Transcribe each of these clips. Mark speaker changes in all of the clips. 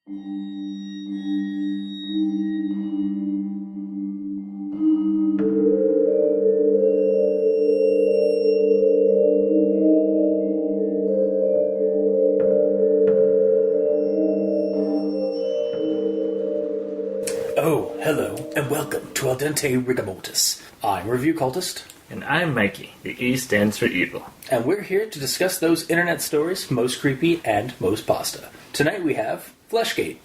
Speaker 1: Oh, hello, and welcome to Al Dente Rigamortis. I'm Review Cultist.
Speaker 2: And I'm Mikey. The E stands for evil.
Speaker 1: And we're here to discuss those internet stories most creepy and most pasta. Tonight we have Fleshgate.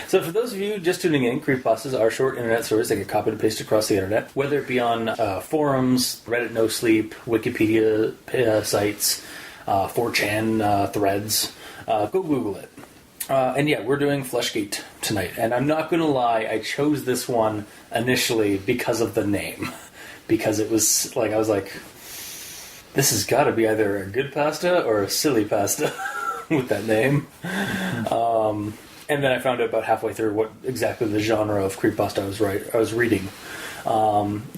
Speaker 1: So for those of you just tuning in, creepypastas are short internet stories that get copied and pasted across the internet, whether it be on forums, Reddit No Sleep, Wikipedia sites, 4chan threads. Go Google it. And yeah, we're doing Fleshgate tonight. And I'm not going to lie, I chose this one initially because of the name. Because it was like, I was like, this has got to be either a good pasta or a silly pasta with that name. And then I found out about halfway through what exactly the genre of creepypasta I was reading.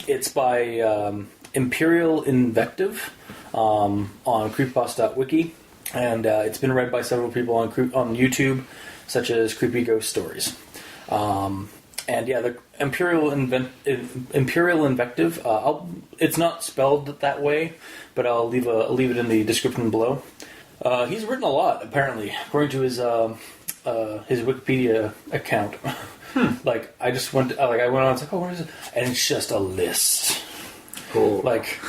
Speaker 1: It's by Imperial Invective on creepypasta.wiki. And it's been read by several people on YouTube, such as Creepy Ghost Stories. And yeah, the Imperial Invective. It's not spelled that way, but I'll leave it in the description below. He's written a lot, apparently, according to his Wikipedia account. Like I just went, I went on. I was like, oh, what is it? And it's just a list.
Speaker 2: Cool.
Speaker 1: Like.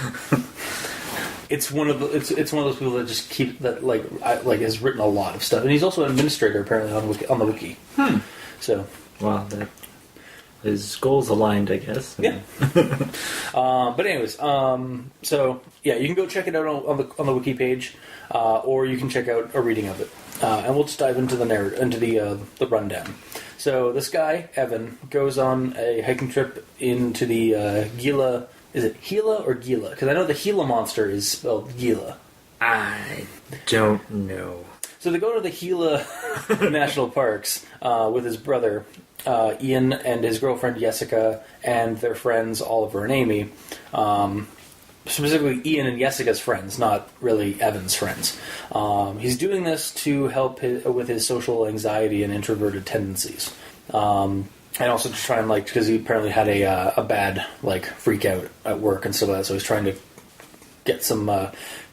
Speaker 1: It's one of those people that just keep that has written a lot of stuff, and he's also an administrator apparently on the wiki. So,
Speaker 2: well, that his goals aligned, I guess.
Speaker 1: Yeah. But anyways, so yeah, you can go check it out on the wiki page, or you can check out a reading of it, and we'll just dive into the the rundown. So this guy Evan goes on a hiking trip into the Gila. Is it Gila or Gila? Because I know the Gila monster is spelled Gila.
Speaker 2: I don't know.
Speaker 1: So they go to the Gila National Parks with his brother Ian and his girlfriend Jessica and their friends Oliver and Amy. Specifically Ian and Jessica's friends, not really Evan's friends. He's doing this to help with his social anxiety and introverted tendencies. And also to try and because he apparently had a bad freak out at work and stuff like that, so he's trying to get some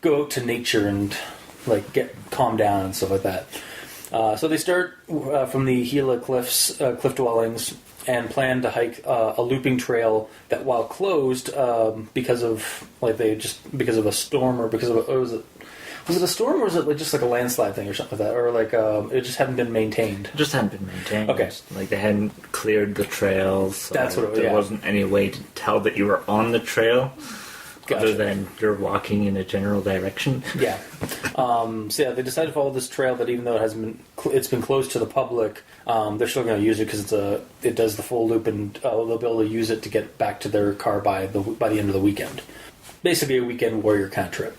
Speaker 1: go out to nature and get calmed down and stuff like that. So they start from the Gila cliff dwellings and plan to hike a looping trail that, while closed because of a storm or because of was it a storm, or was it just a landslide thing or something like that? Or it just hadn't been maintained?
Speaker 2: It just hadn't been maintained.
Speaker 1: Okay.
Speaker 2: They hadn't cleared the trails. So
Speaker 1: that's what it was.
Speaker 2: There wasn't any way to tell that you were on the trail,
Speaker 1: Gotcha.
Speaker 2: Other than you're walking in a general direction.
Speaker 1: Yeah. So yeah, they decided to follow this trail that, even though it's been closed to the public, they're still going to use it because it does the full loop, and they'll be able to use it to get back to their car by the end of the weekend. Basically, a weekend warrior kind of trip.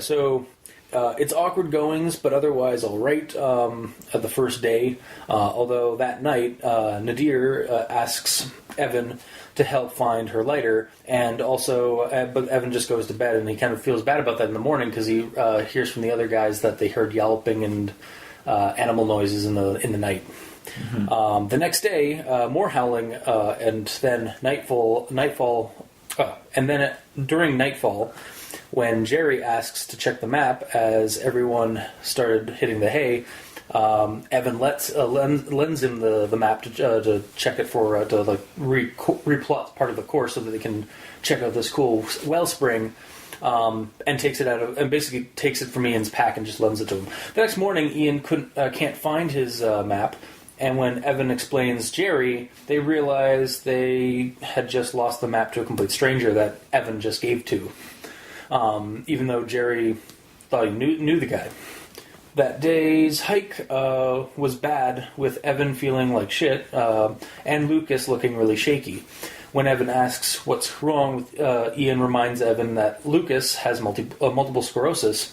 Speaker 1: So it's awkward goings, but otherwise all right at the first day. Although that night, Nadir asks Evan to help find her lighter, and also, but Evan just goes to bed, and he kind of feels bad about that in the morning because he hears from the other guys that they heard yelping and animal noises in the night. Mm-hmm. The next day, more howling, and then during nightfall, when Jerry asks to check the map as everyone started hitting the hay, Evan lends him the map to check it for replot part of the course so that they can check out this cool wellspring, and takes it basically takes it from Ian's pack and just lends it to him. The next morning, Ian can't find his map. And when Evan explains Jerry, they realize they had just lost the map to a complete stranger that Evan just gave to. Even though Jerry thought he knew the guy. That day's hike was bad, with Evan feeling like shit, and Lucas looking really shaky. When Evan asks what's wrong with Ian reminds Evan that Lucas has multiple sclerosis,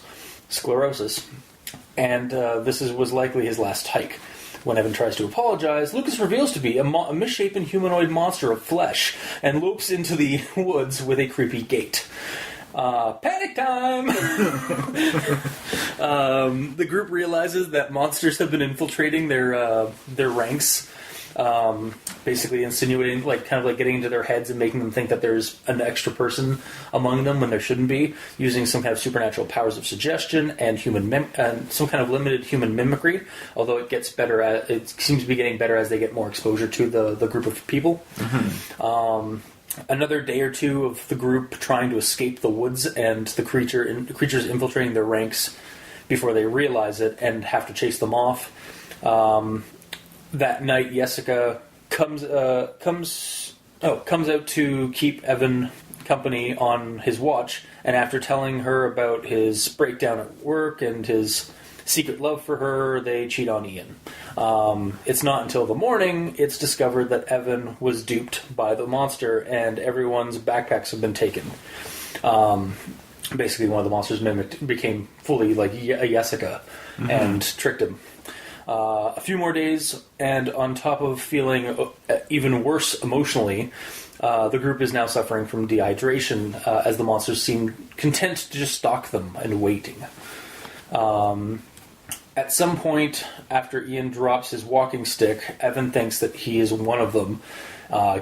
Speaker 1: and this was likely his last hike. When Evan tries to apologize, Lucas reveals to be a misshapen humanoid monster of flesh and lopes into the woods with a creepy gait. Panic time! The group realizes that monsters have been infiltrating their ranks, basically insinuating, kind of getting into their heads and making them think that there's an extra person among them when there shouldn't be, using some kind of supernatural powers of suggestion and some kind of limited human mimicry. Although it gets better, it seems to be getting better as they get more exposure to the group of people. Mm-hmm. Another day or two of the group trying to escape the woods and the creatures infiltrating their ranks before they realize it and have to chase them off. That night, Jessica comes out to keep Evan company on his watch, and after telling her about his breakdown at work and his secret love for her, they cheat on Ian. It's not until the morning it's discovered that Evan was duped by the monster and everyone's backpacks have been taken. Basically, one of the monsters became fully like a Jessica and tricked him. A few more days, and on top of feeling even worse emotionally, the group is now suffering from dehydration as the monsters seem content to just stalk them and waiting. At some point, after Ian drops his walking stick, Evan thinks that he is one of them,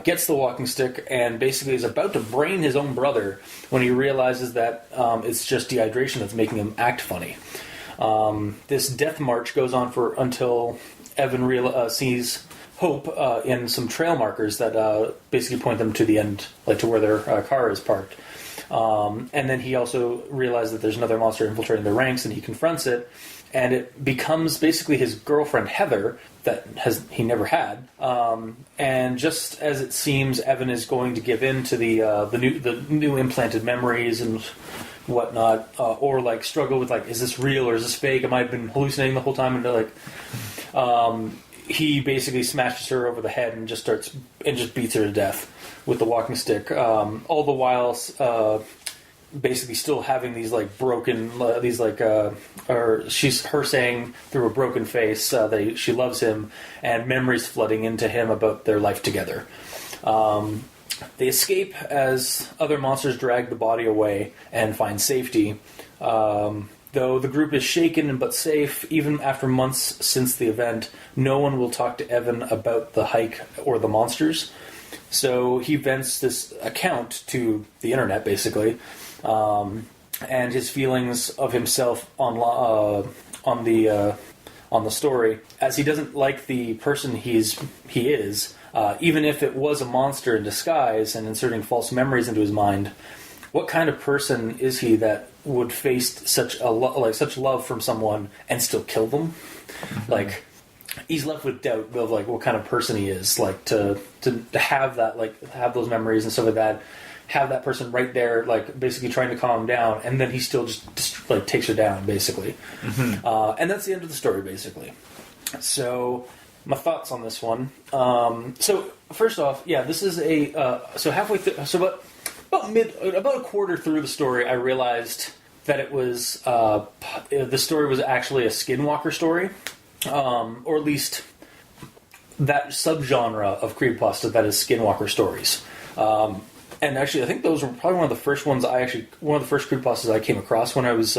Speaker 1: gets the walking stick, and basically is about to brain his own brother when he realizes that it's just dehydration that's making him act funny. This death march goes on until Evan sees hope in some trail markers that basically point them to the end, like to where their car is parked. And then he also realizes that there's another monster infiltrating their ranks, and he confronts it. And it becomes basically his girlfriend Heather that he never had. And just as it seems, Evan is going to give in to the new implanted memories and whatnot, or like struggle with like, is this real or is this fake? Am I been hallucinating the whole time? And he basically smashes her over the head and just beats her to death with the walking stick. All the while, basically still having these like broken, or her saying through a broken face that she loves him, and memories flooding into him about their life together. They escape as other monsters drag the body away and find safety. Though the group is shaken but safe, even after months since the event, no one will talk to Evan about the hike or the monsters. So he vents this account to the internet, basically, and his feelings of himself on the story, as he doesn't like the person he is. Even if it was a monster in disguise and inserting false memories into his mind, what kind of person is he that would face such love from someone and still kill them? Mm-hmm. Like, he's left with doubt of like what kind of person he is. Like to have that, like have those memories and stuff like that, have that person right there, like basically trying to calm him down, and then he still just like takes her down, basically. Mm-hmm. And that's the end of the story, basically. So, my thoughts on this one. So first off, yeah, this is so halfway through. So about a quarter through the story, I realized that it was the story was actually a Skinwalker story, or at least that subgenre of creepypasta that is Skinwalker stories. And actually, I think those were probably one of the first creepypastas I came across when I was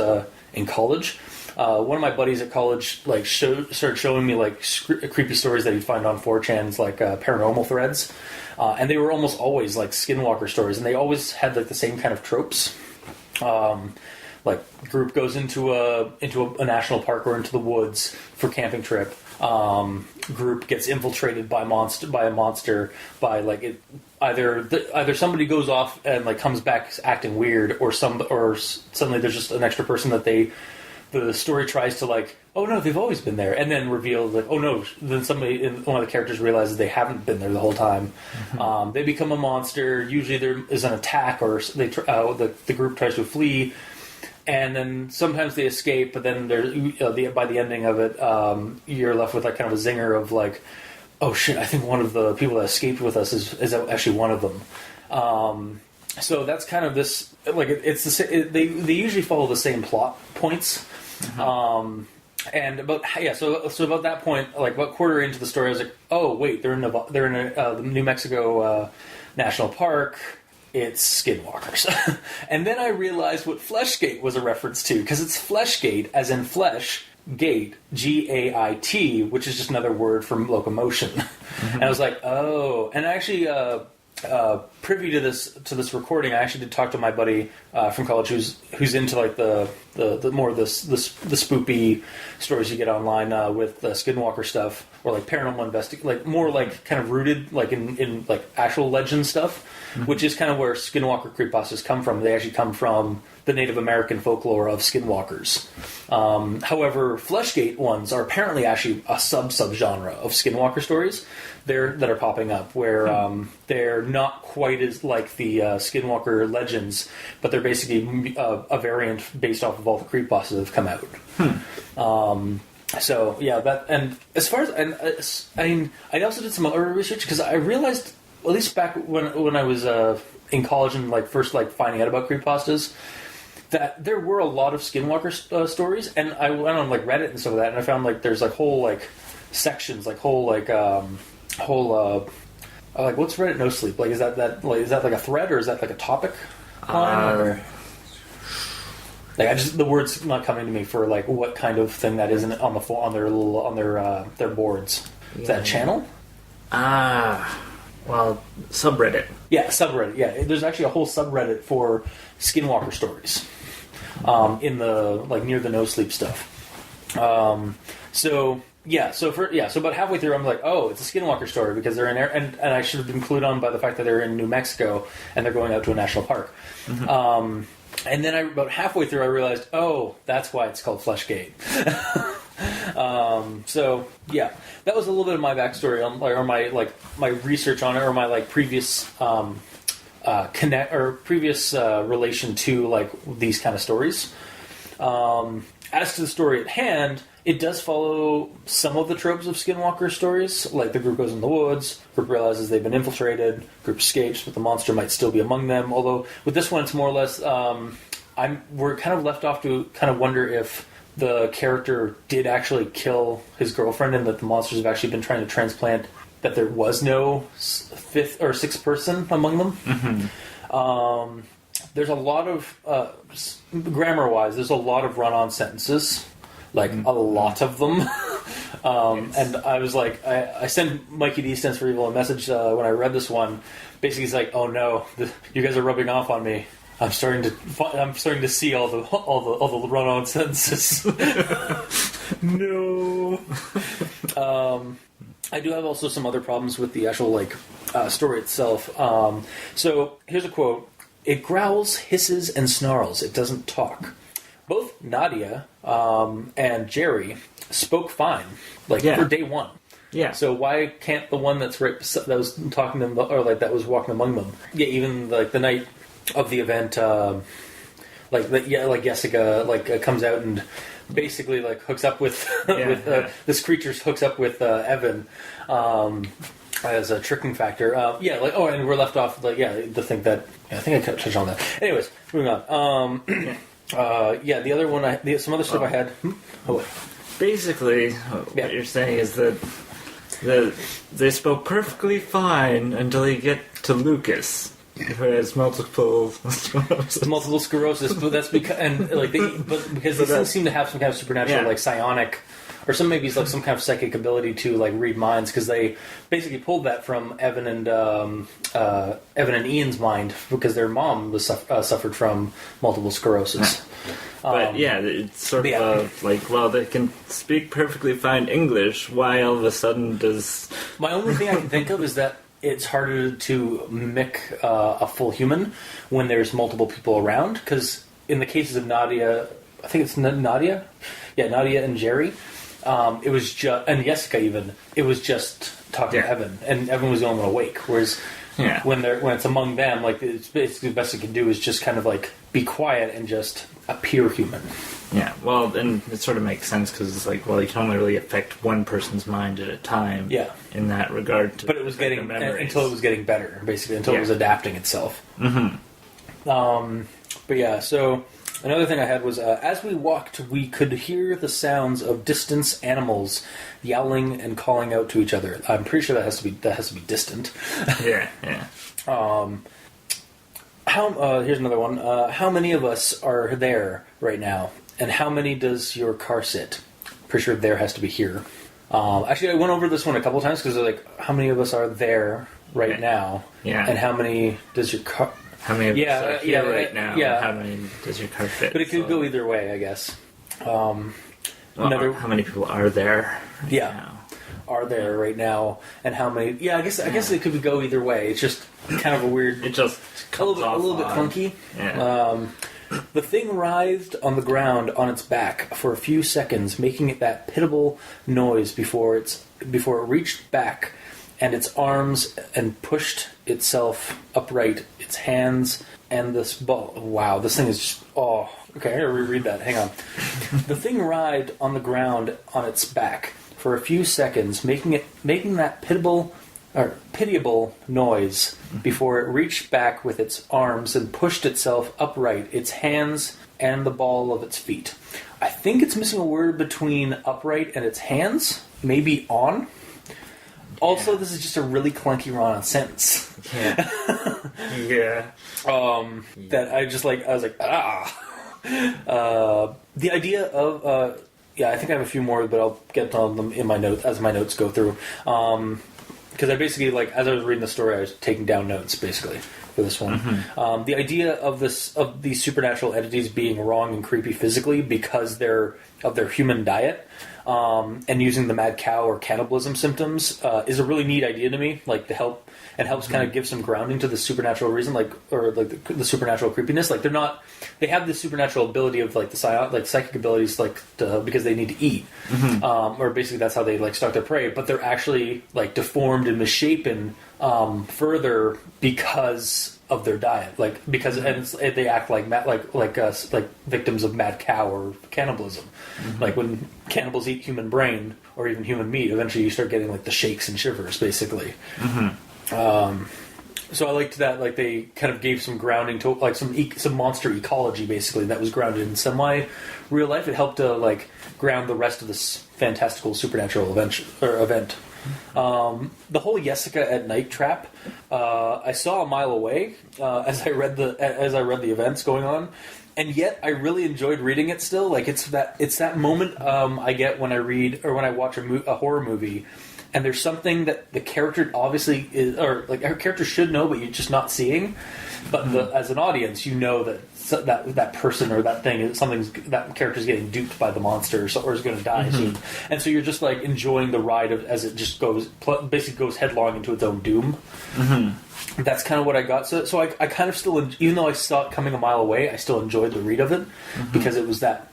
Speaker 1: in college. One of my buddies at college started showing me like creepy stories that he'd find on 4chan's like paranormal threads, and they were almost always like Skinwalker stories, and they always had like the same kind of tropes. Like group goes into a national park or into the woods for camping trip. Group gets infiltrated by a monster by like it. Either somebody goes off and like comes back acting weird, or suddenly there's just an extra person that the story tries to like, oh no, they've always been there, and then reveals like, oh no, then one of the characters realizes they haven't been there the whole time. Mm-hmm. They become a monster. Usually there is an attack, or the group tries to flee, and then sometimes they escape. But then by the ending of it, you're left with like kind of a zinger of like, oh shit, I think one of the people that escaped with us is actually one of them. So that's kind of this, like they usually follow the same plot points. Mm-hmm. And about about that point, like about quarter into the story, I was like, oh wait, they're in the New Mexico National Park. it's Skinwalkers. And then I realized what Fleshgate was a reference to, because it's Fleshgate, as in flesh, gate, G-A-I-T, which is just another word for locomotion. And I was like, oh. And actually, privy to this recording, I actually did talk to my buddy from college who's into like the more of the spoopy stories you get online with Skinwalker stuff, or like paranormal like more like kind of rooted like in like actual legend stuff, which is kind of where Skinwalker creepypastas come from. They actually come from the Native American folklore of Skinwalkers. However, Fleshgate ones are apparently actually a subgenre of Skinwalker stories that are popping up, where they're not quite as like the Skinwalker legends, but they're basically a variant based off of all the creepypastas that have come out. So yeah, that, and as far as I also did some other research, because I realized, at least back when I was in college and like first like finding out about creepypastas, that there were a lot of Skinwalker stories, and I went on like Reddit and stuff like that, and I found like there's like whole like sections, like whole like like what's Reddit No Sleep? Like is that like a thread, or is that like a topic line? Like the word's not coming to me for like what kind of thing that is on their boards. Is that a channel?
Speaker 2: Well, subreddit.
Speaker 1: Yeah, subreddit. Yeah, there's actually a whole subreddit for Skinwalker stories. In the like near the No Sleep stuff. So about halfway through, I'm like, oh, it's a Skinwalker story because they're in there, and I should have been clued on by the fact that they're in New Mexico and they're going out to a national park. And then about halfway through, I realized, oh, that's why it's called Fleshgate. So yeah, that was a little bit of my backstory on my research on it, or my like previous relation to like these kind of stories. As to the story at hand, it does follow some of the tropes of Skinwalker stories, like the group goes in the woods, group realizes they've been infiltrated, group escapes, but the monster might still be among them. Although with this one, it's more or less we're kind of left off to kind of wonder if the character did actually kill his girlfriend, and that the monsters have actually been trying to transplant that there was no fifth or sixth person among them. There's a lot of grammar-wise, there's a lot of run-on sentences, like a lot of them. And I was like, I sent Mikey D Stands for Evil a message when I read this one. Basically, he's like, "Oh no, you guys are rubbing off on me. I'm starting to see all the run-on sentences." No. I do have also some other problems with the actual like story itself. So here's a quote: "It growls, hisses, and snarls. It doesn't talk." Both Nadia and Jerry spoke fine, for day one. Yeah. So why can't the one that was talking to them, or like that was walking among them? Yeah, even like the night of the event, Jessica comes out and basically like hooks up with this creature hooks up with Evan as a tricking factor. And we're left off to think that I think I touched on that. Anyways, moving on. The other one, some other stuff I had.
Speaker 2: Basically, what you're saying is that they spoke perfectly fine until you get to Lucas, who has multiple
Speaker 1: sclerosis. But that's because because these things seem to have some kind of supernatural, psionic, or maybe it's like some kind of psychic ability to like read minds, because they basically pulled that from Evan and Ian's mind, because their mom was suffered from multiple sclerosis.
Speaker 2: But it's sort of they can speak perfectly fine English. Why all of a sudden does...
Speaker 1: My only thing I can think of is that it's harder to mimic a full human when there's multiple people around, because in the cases of Nadia, I think it's Nadia? Yeah, Nadia and Jerry. It was just, and Jessica even, it was just talking to Evan, and Evan was the only one awake. Whereas when it's among them, it's basically the best it can do is just kind of be quiet and just appear human.
Speaker 2: Yeah, well, and it sort of makes sense because it's you can only really affect one person's mind at a time. Yeah. In that regard.
Speaker 1: But it was getting until it was getting better, basically, until it was adapting itself.
Speaker 2: Mm-hmm.
Speaker 1: So. Another thing I had was, as we walked, we could hear the sounds of distant animals yowling and calling out to each other. I'm pretty sure that has to be distant.
Speaker 2: Yeah.
Speaker 1: Here's another one. How many of us are there right now, and how many does your car sit? Pretty sure there has to be here. Actually, I went over this one a couple times because like, how many of us are there right now?
Speaker 2: Yeah.
Speaker 1: And how many does your car?
Speaker 2: How many of us are here right now?
Speaker 1: Yeah.
Speaker 2: And how many does your car fit?
Speaker 1: But it could go either way, I guess.
Speaker 2: How many people are there?
Speaker 1: Yeah.
Speaker 2: Now?
Speaker 1: Are there right now, and how many? Yeah, I guess it could go either way. It's just kind of a weird.
Speaker 2: It just
Speaker 1: a little bit clunky.
Speaker 2: Yeah.
Speaker 1: The thing writhed on the ground on its back for a few seconds, making it that pitiable noise before it reached back and its arms and pushed itself upright, its hands and this ball. Wow, this thing is just okay. I gotta reread that. Hang on. The thing writhed on the ground on its back for a few seconds, making that pitiable noise before it reached back with its arms and pushed itself upright, its hands and the ball of its feet. I think it's missing a word between upright and its hands, maybe on. Also, this is just a really clunky run-on sentence.
Speaker 2: Yeah. Yeah.
Speaker 1: That I was like, the idea of I think I have a few more, but I'll get on them in my notes as my notes go through. Because I basically, like, as I was reading the story, I was taking down notes, basically, for this one. Mm-hmm. The idea of these supernatural entities being wrong and creepy physically because of their human diet, and using the mad cow or cannibalism symptoms, is a really neat idea to me. Like, helps kind of give some grounding to the supernatural reason, the supernatural creepiness. Like, they have this supernatural ability of like the psychic abilities, because they need to eat, or basically that's how they like stalk their prey. But they're actually like deformed and misshapen further because of their diet, and they act like victims of mad cow or cannibalism. Mm-hmm. Like when cannibals eat human brain or even human meat, eventually you start getting like the shakes and shivers, basically. Mm-hmm. So I liked that, like, they kind of gave some grounding to, like, some monster ecology, basically, that was grounded in semi-real life. It helped to, like, ground the rest of this fantastical supernatural event. The whole Jessica at night trap, I saw a mile away, as I read the events going on, and yet I really enjoyed reading it still. Like, it's that moment I get when I read, or when I watch a horror movie, and there's something that the character obviously is, or like her character should know, but you're just not seeing. But as an audience, you know that person or that thing is that character's getting duped by the monster or is going to die soon, and so you're just like enjoying the ride as it just goes headlong into its own doom. Mm-hmm. That's kind of what I got. So I kind of still, even though I saw it coming a mile away, I still enjoyed the read of it because it was that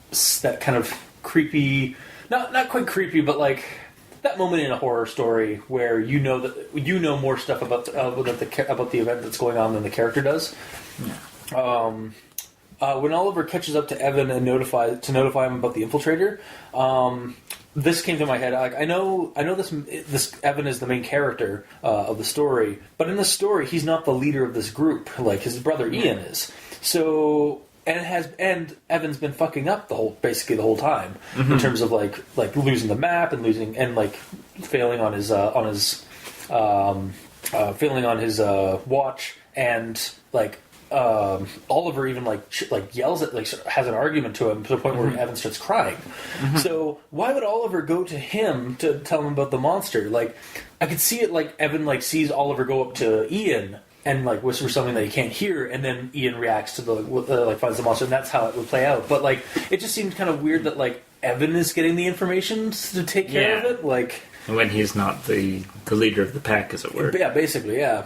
Speaker 1: kind of creepy, not quite creepy, but like that moment in a horror story where you know more stuff about the event that's going on than the character does. Yeah. When Oliver catches up to Evan and notify him about the infiltrator, this came to my head. I know this Evan is the main character of the story, but in the story he's not the leader of this group like his brother Ian is. So. And Evan's been fucking up the whole time in terms of like losing the map and failing on his watch, and like Oliver even yells at has an argument to him to the point where Evan starts crying. Mm-hmm. So why would Oliver go to him to tell him about the monster? Like I could see it like Evan sees Oliver go up to Ian and whisper something that he can't hear, and then Ian reacts to finds the monster, and that's how it would play out. But it just seemed kind of weird that Evan is getting the information to take care of it,
Speaker 2: when he's not the leader of the pack, as it were.
Speaker 1: Yeah, basically, yeah.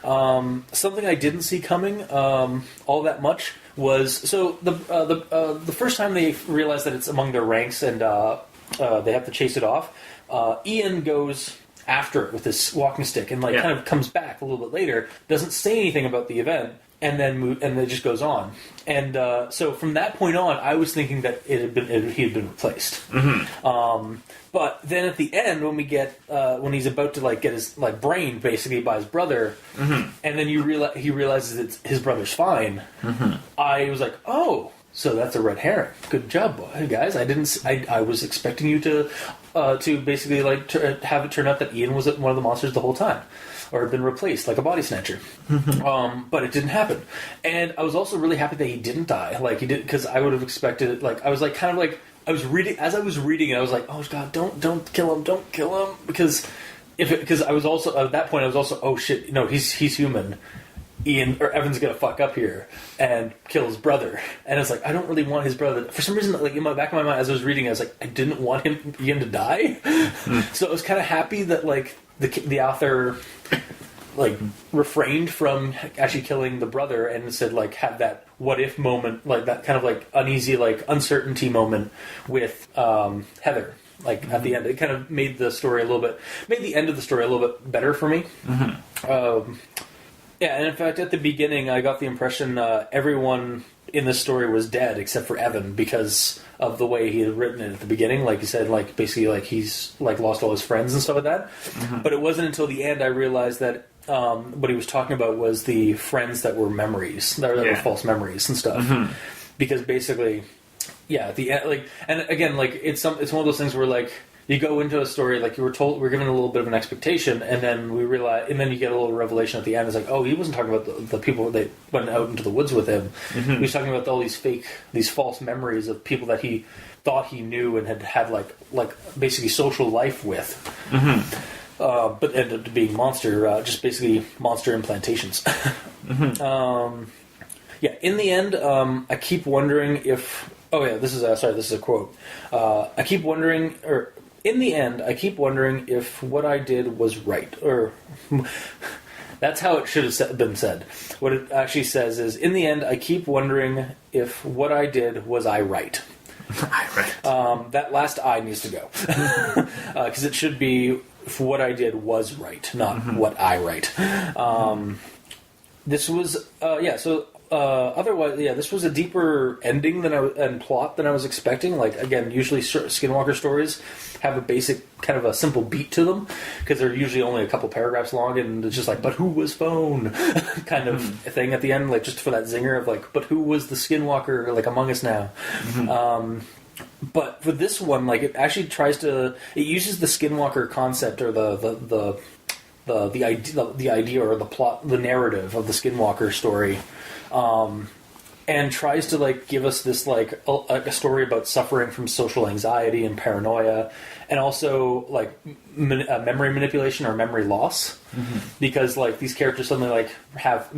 Speaker 1: Something I didn't see coming all that much was the first time they realize that it's among their ranks and they have to chase it off. Ian goes after it with this walking stick and kind of comes back a little bit later, doesn't say anything about the event, and then it just goes on. And so from that point on, I was thinking that he had been replaced. Mm-hmm. But then at the end, when we get when he's about to get his brained basically by his brother, and then he realizes it's his brother's fine. Mm-hmm. I was like, oh. so that's a red herring. Good job, guys. I was expecting you to basically like have it turn out that Ian was one of the monsters the whole time, or had been replaced like a body snatcher. But it didn't happen, and I was also really happy that he didn't die. Like he did, because I would have expected it. Like I was like kind of like I was reading as I was reading it. I was like, oh god, don't kill him, because I was also at that point I was also, oh shit, no, he's human. Ian or Evan's gonna fuck up here and kill his brother, and it's like I don't really want his brother. For some reason, like in my back of my mind, as I was reading, I was like, I didn't want Ian to die. So I was kind of happy that like the author like refrained from actually killing the brother and instead like had that what if moment, like that kind of like uneasy, like uncertainty moment with Heather. Like at the end, it kind of made the end of the story a little bit better for me. Yeah, and in fact, at the beginning, I got the impression everyone in this story was dead except for Evan because of the way he had written it at the beginning. Like he said, like basically, like he's like lost all his friends and stuff like that. But it wasn't until the end I realized that what he was talking about was the friends that were memories, that were false memories and stuff. Because basically, yeah, at the end, like, and again, like it's one of those things where like. You go into a story like you were told, we're given a little bit of an expectation, and then we realize, and then you get a little revelation at the end. It's like, oh, he wasn't talking about the people that went out into the woods with him. He was talking about all these false memories of people that he thought he knew and had like basically social life with, but ended up being just basically monster implantations. Yeah, in the end, I keep wondering if. Oh yeah, this is a quote. I keep wondering, or. In the end, I keep wondering if what I did was right, or that's how it should have been said. What it actually says is, in the end, I keep wondering if what I did was I right. That last I needs to go. Because it should be, if what I did was right, not what I right. This was, otherwise, this was a deeper ending and plot than I was expecting. Like, again, usually Skinwalker stories have a basic, kind of a simple beat to them, because they're usually only a couple paragraphs long, and it's just like, but who was Phone? kind of thing at the end, like, just for that zinger of, like, but who was the Skinwalker, like, among us now? But for this one, like, it actually it uses the Skinwalker concept, or the idea or the plot, the narrative of the Skinwalker story, and tries to like give us this like a story about suffering from social anxiety and paranoia, and also like memory manipulation or memory loss, because like these characters suddenly like have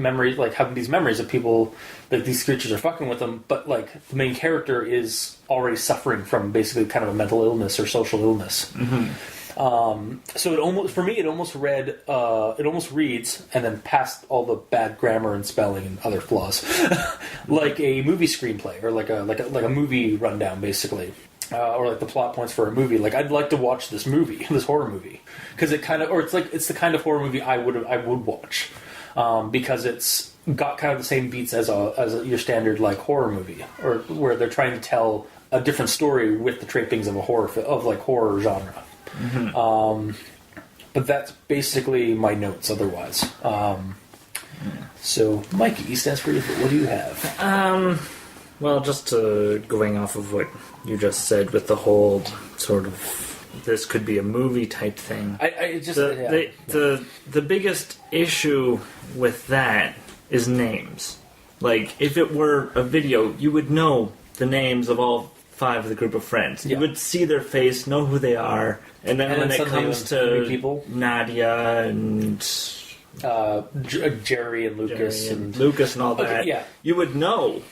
Speaker 1: these memories of people that these creatures are fucking with them, but like the main character is already suffering from basically kind of a mental illness or social illness. So it almost reads, and then past all the bad grammar and spelling and other flaws, like a movie screenplay, or like a movie rundown, basically, or like the plot points for a movie. Like, I'd like to watch this horror movie, because it's the kind of horror movie I would watch, because it's got kind of the same beats as your standard like horror movie, or where they're trying to tell a different story with the trappings of a horror genre. But that's basically my notes otherwise. So, Mikey, stands for you. What do you have?
Speaker 2: Well, just going off of what you just said with the whole sort of this could be a movie type thing. The biggest issue with that is names. Like, if it were a video, you would know the names of all 5 of the group of friends. You would see their face, know who they are, and then when it comes to
Speaker 1: people,
Speaker 2: Nadia and
Speaker 1: Jerry and Lucas
Speaker 2: and all that, you would know.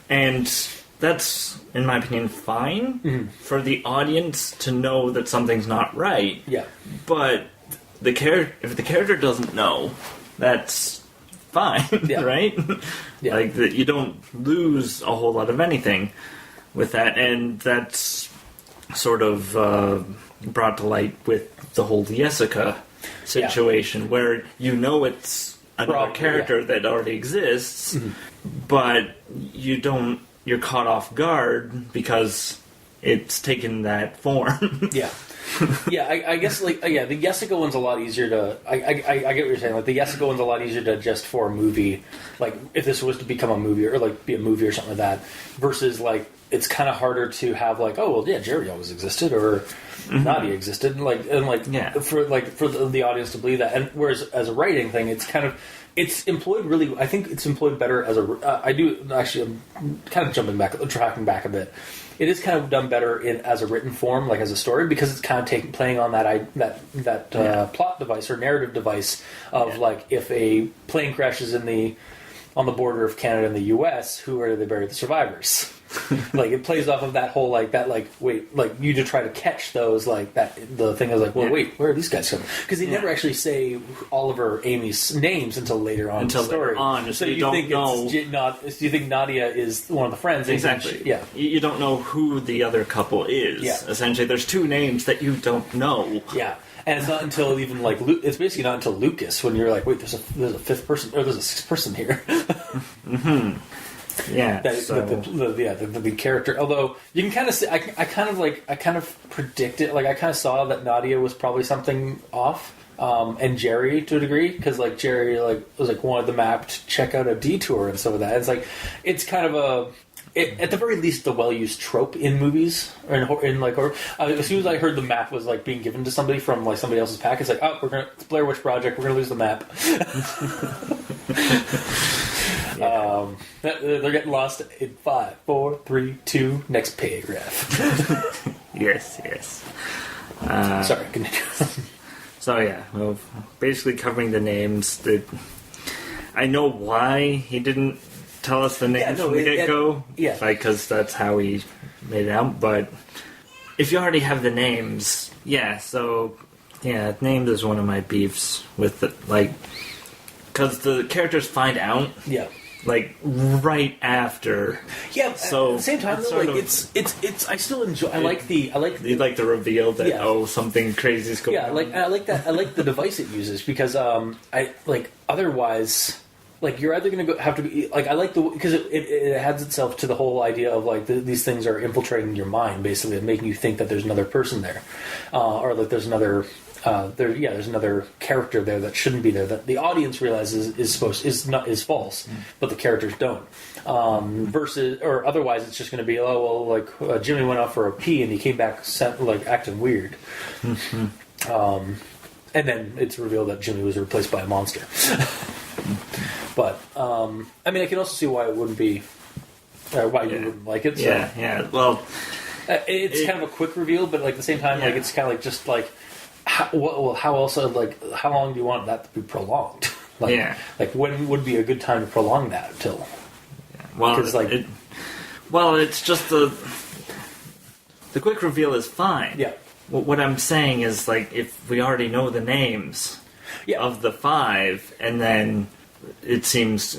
Speaker 2: And that's, in my opinion, fine for the audience to know that something's not right.
Speaker 1: Yeah.
Speaker 2: But if the character doesn't know, that's fine, right? Yeah. Like, you don't lose a whole lot of anything with that, and that's sort of brought to light with the whole Jessica situation, where it's another character that already exists, but you're caught off guard because it's taken that form.
Speaker 1: Yeah, I guess the Jessica one's a lot easier to. I get what you're saying. Like the Jessica one's a lot easier to adjust for a movie. Like if this was to become a movie or like be a movie or something like that, versus like it's kind of harder to have like, oh well, yeah, Jerry always existed or Nadia existed, for the audience to believe that. And whereas as a writing thing, it's kind of. It's employed really. I think it's employed better as a. I do actually. I'm kind of tracking back a bit. It is kind of done better as a written form, like as a story, because it's kind of playing on that plot device or narrative device of like if a plane crashes on the border of Canada and the U.S., who are they bury the survivors? Like it plays off of that whole you to try to catch those the thing is like, well, wait, where are these guys coming? Because they never actually say Oliver, Amy's names until later on in the story.
Speaker 2: Later on,
Speaker 1: so you think
Speaker 2: know.
Speaker 1: You think Nadia is one of the friends?
Speaker 2: Exactly. You don't know who the other couple is. Yeah. Essentially, there's two names that you don't know.
Speaker 1: Yeah. And it's not until even it's basically not until Lucas when you're like, wait, there's a fifth person or there's a sixth person here.
Speaker 2: Mm-hmm. Yeah,
Speaker 1: the character. Although you can kind of see, I kind of predicted, like I kind of saw that Nadia was probably something off, and Jerry to a degree, because like Jerry was wanted the map to check out a detour and stuff like that. It's like it's kind of at the very least the well-used trope in movies or as soon as I heard the map was like being given to somebody from like somebody else's pack, it's like, oh, it's Blair Witch Project, we're gonna lose the map. They're getting lost in 5, 4, 3, 2. Next paragraph.
Speaker 2: Yes.
Speaker 1: Sorry, continue.
Speaker 2: So yeah, well, basically covering the names. I know why he didn't tell us the names from the get-go.
Speaker 1: Yeah,
Speaker 2: because that's how he made it out. But if you already have the names, names is one of my beefs with because the characters find out.
Speaker 1: Yeah.
Speaker 2: Like right after,
Speaker 1: So at the same time, though, it's. I still enjoy. I like the.
Speaker 2: You like the reveal that something crazy is going on.
Speaker 1: I like that. I like the device it uses because otherwise. Like you're either going to have to be like I like because it adds itself to the whole idea of like these things are infiltrating your mind basically and making you think that there's another person there, or like there's another there's another character there that shouldn't be there that the audience realizes is false, but the characters don't. Versus or otherwise it's just going to be Jimmy went out for a pee and he came back acting weird. And then it's revealed that Jimmy was replaced by a monster. But I mean, I can also see why it wouldn't be why you wouldn't like it. So.
Speaker 2: Yeah. Well,
Speaker 1: it's kind of a quick reveal, but like at the same time, like it's kind of like just like how else how long do you want that to be prolonged? Like when would be a good time to prolong that till?
Speaker 2: Well, it's just the quick reveal is fine.
Speaker 1: Yeah.
Speaker 2: What I'm saying is like if we already know the names of the 5, and then it seems,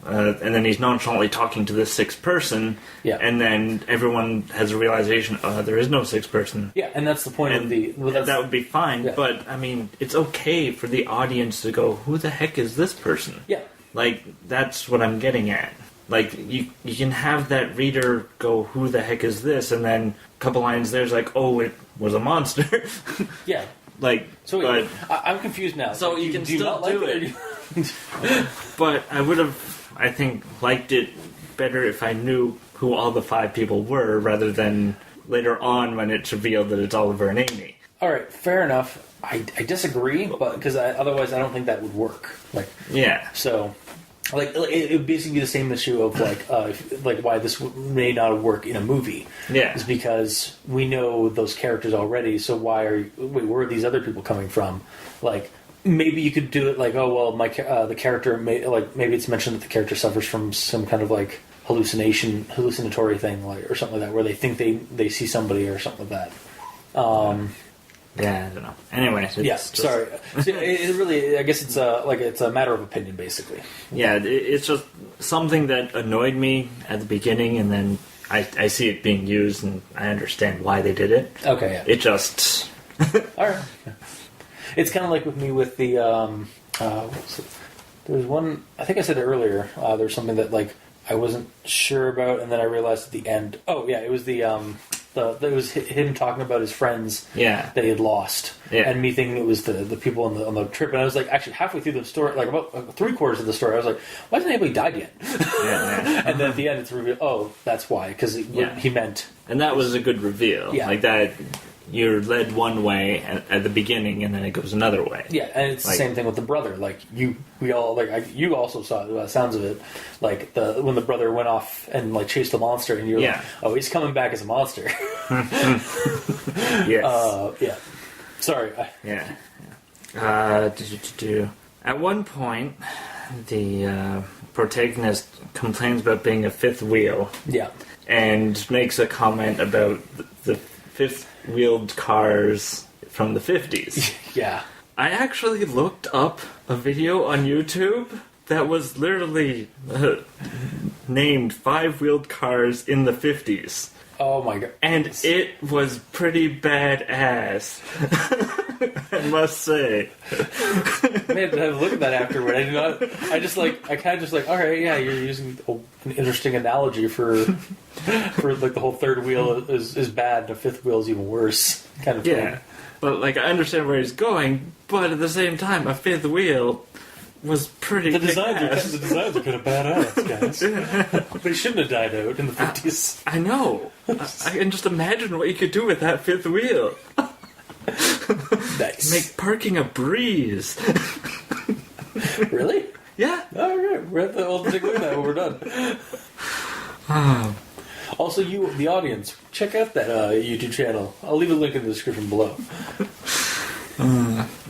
Speaker 2: and then he's nonchalantly talking to this 6th person, and then everyone has a realization, there is no 6th person.
Speaker 1: Yeah, and that's the point of the...
Speaker 2: that would be fine, but, I mean, it's okay for the audience to go, who the heck is this person?
Speaker 1: Yeah.
Speaker 2: Like, that's what I'm getting at. Like, you can have that reader go, who the heck is this? And then a couple lines there's like, oh, it was a monster.
Speaker 1: Yeah.
Speaker 2: Like,
Speaker 1: so
Speaker 2: but,
Speaker 1: I'm confused now.
Speaker 2: So you can still do it. But I would have, I think, liked it better if I knew who all the 5 people were, rather than later on when it's revealed that it's Oliver and Amy.
Speaker 1: All right, fair enough. I disagree, but because otherwise I don't think that would work. So. It would basically be the same issue of why this may not work in a movie.
Speaker 2: Yeah,
Speaker 1: is because we know those characters already. So where are these other people coming from? Like maybe you could do it like, oh well, the character maybe it's mentioned that the character suffers from some kind of like hallucinatory thing, or something like that, where they think they see somebody or something like that.
Speaker 2: Yeah, I don't know. Anyway,
Speaker 1: sorry. It really, I guess it's a matter of opinion, basically.
Speaker 2: Yeah, it's just something that annoyed me at the beginning, and then I see it being used, and I understand why they did it.
Speaker 1: Okay, yeah.
Speaker 2: It just...
Speaker 1: All right. It's kind of like with me with the... there was one... I think I said it earlier. There was something that I wasn't sure about, and then I realized at the end... Oh, yeah, it was the... It was him talking about his friends
Speaker 2: Yeah.
Speaker 1: that he had lost,
Speaker 2: Yeah.
Speaker 1: and me thinking it was the people on the trip. And I was like, actually, halfway through the story, like about 3/4 of the story, I was like, why hasn't anybody died yet?
Speaker 2: Yeah.
Speaker 1: And then at the end, it's revealed. Oh, that's why, because he meant.
Speaker 2: And that was a good reveal.
Speaker 1: Yeah.
Speaker 2: Like that, you're led one way at the beginning, and then it goes another way.
Speaker 1: Yeah, and it's the same thing with the brother. Like you also saw it. By the sounds of it, like when the brother went off and like chased the monster, and you're like, oh, he's coming back as a monster.
Speaker 2: Yes.
Speaker 1: Yeah. Sorry.
Speaker 2: Yeah. At one point, the protagonist complains about being a fifth wheel.
Speaker 1: Yeah.
Speaker 2: And makes a comment about the fifth-wheeled cars from the 50s.
Speaker 1: Yeah.
Speaker 2: I actually looked up a video on YouTube that was literally named five-wheeled cars in the 50s.
Speaker 1: Oh my god.
Speaker 2: And it was pretty badass. I must say.
Speaker 1: I had to have a look at that afterward. I did not. I kind of just like, okay, yeah, you're using an interesting analogy for like the whole third wheel is bad, the fifth wheel is even worse, kind of
Speaker 2: Yeah,
Speaker 1: thing.
Speaker 2: but like I understand where he's going, but at the same time, a fifth wheel was pretty.
Speaker 1: The designs are kind of badass, guys. They shouldn't have died out in the 50s.
Speaker 2: I know. I can just imagine what you could do with that fifth wheel.
Speaker 1: Nice.
Speaker 2: Make parking a breeze.
Speaker 1: Really?
Speaker 2: Yeah.
Speaker 1: All right, we'll take a look at that when we're done. Also, you, the audience, check out that YouTube channel. I'll leave a link in the description below.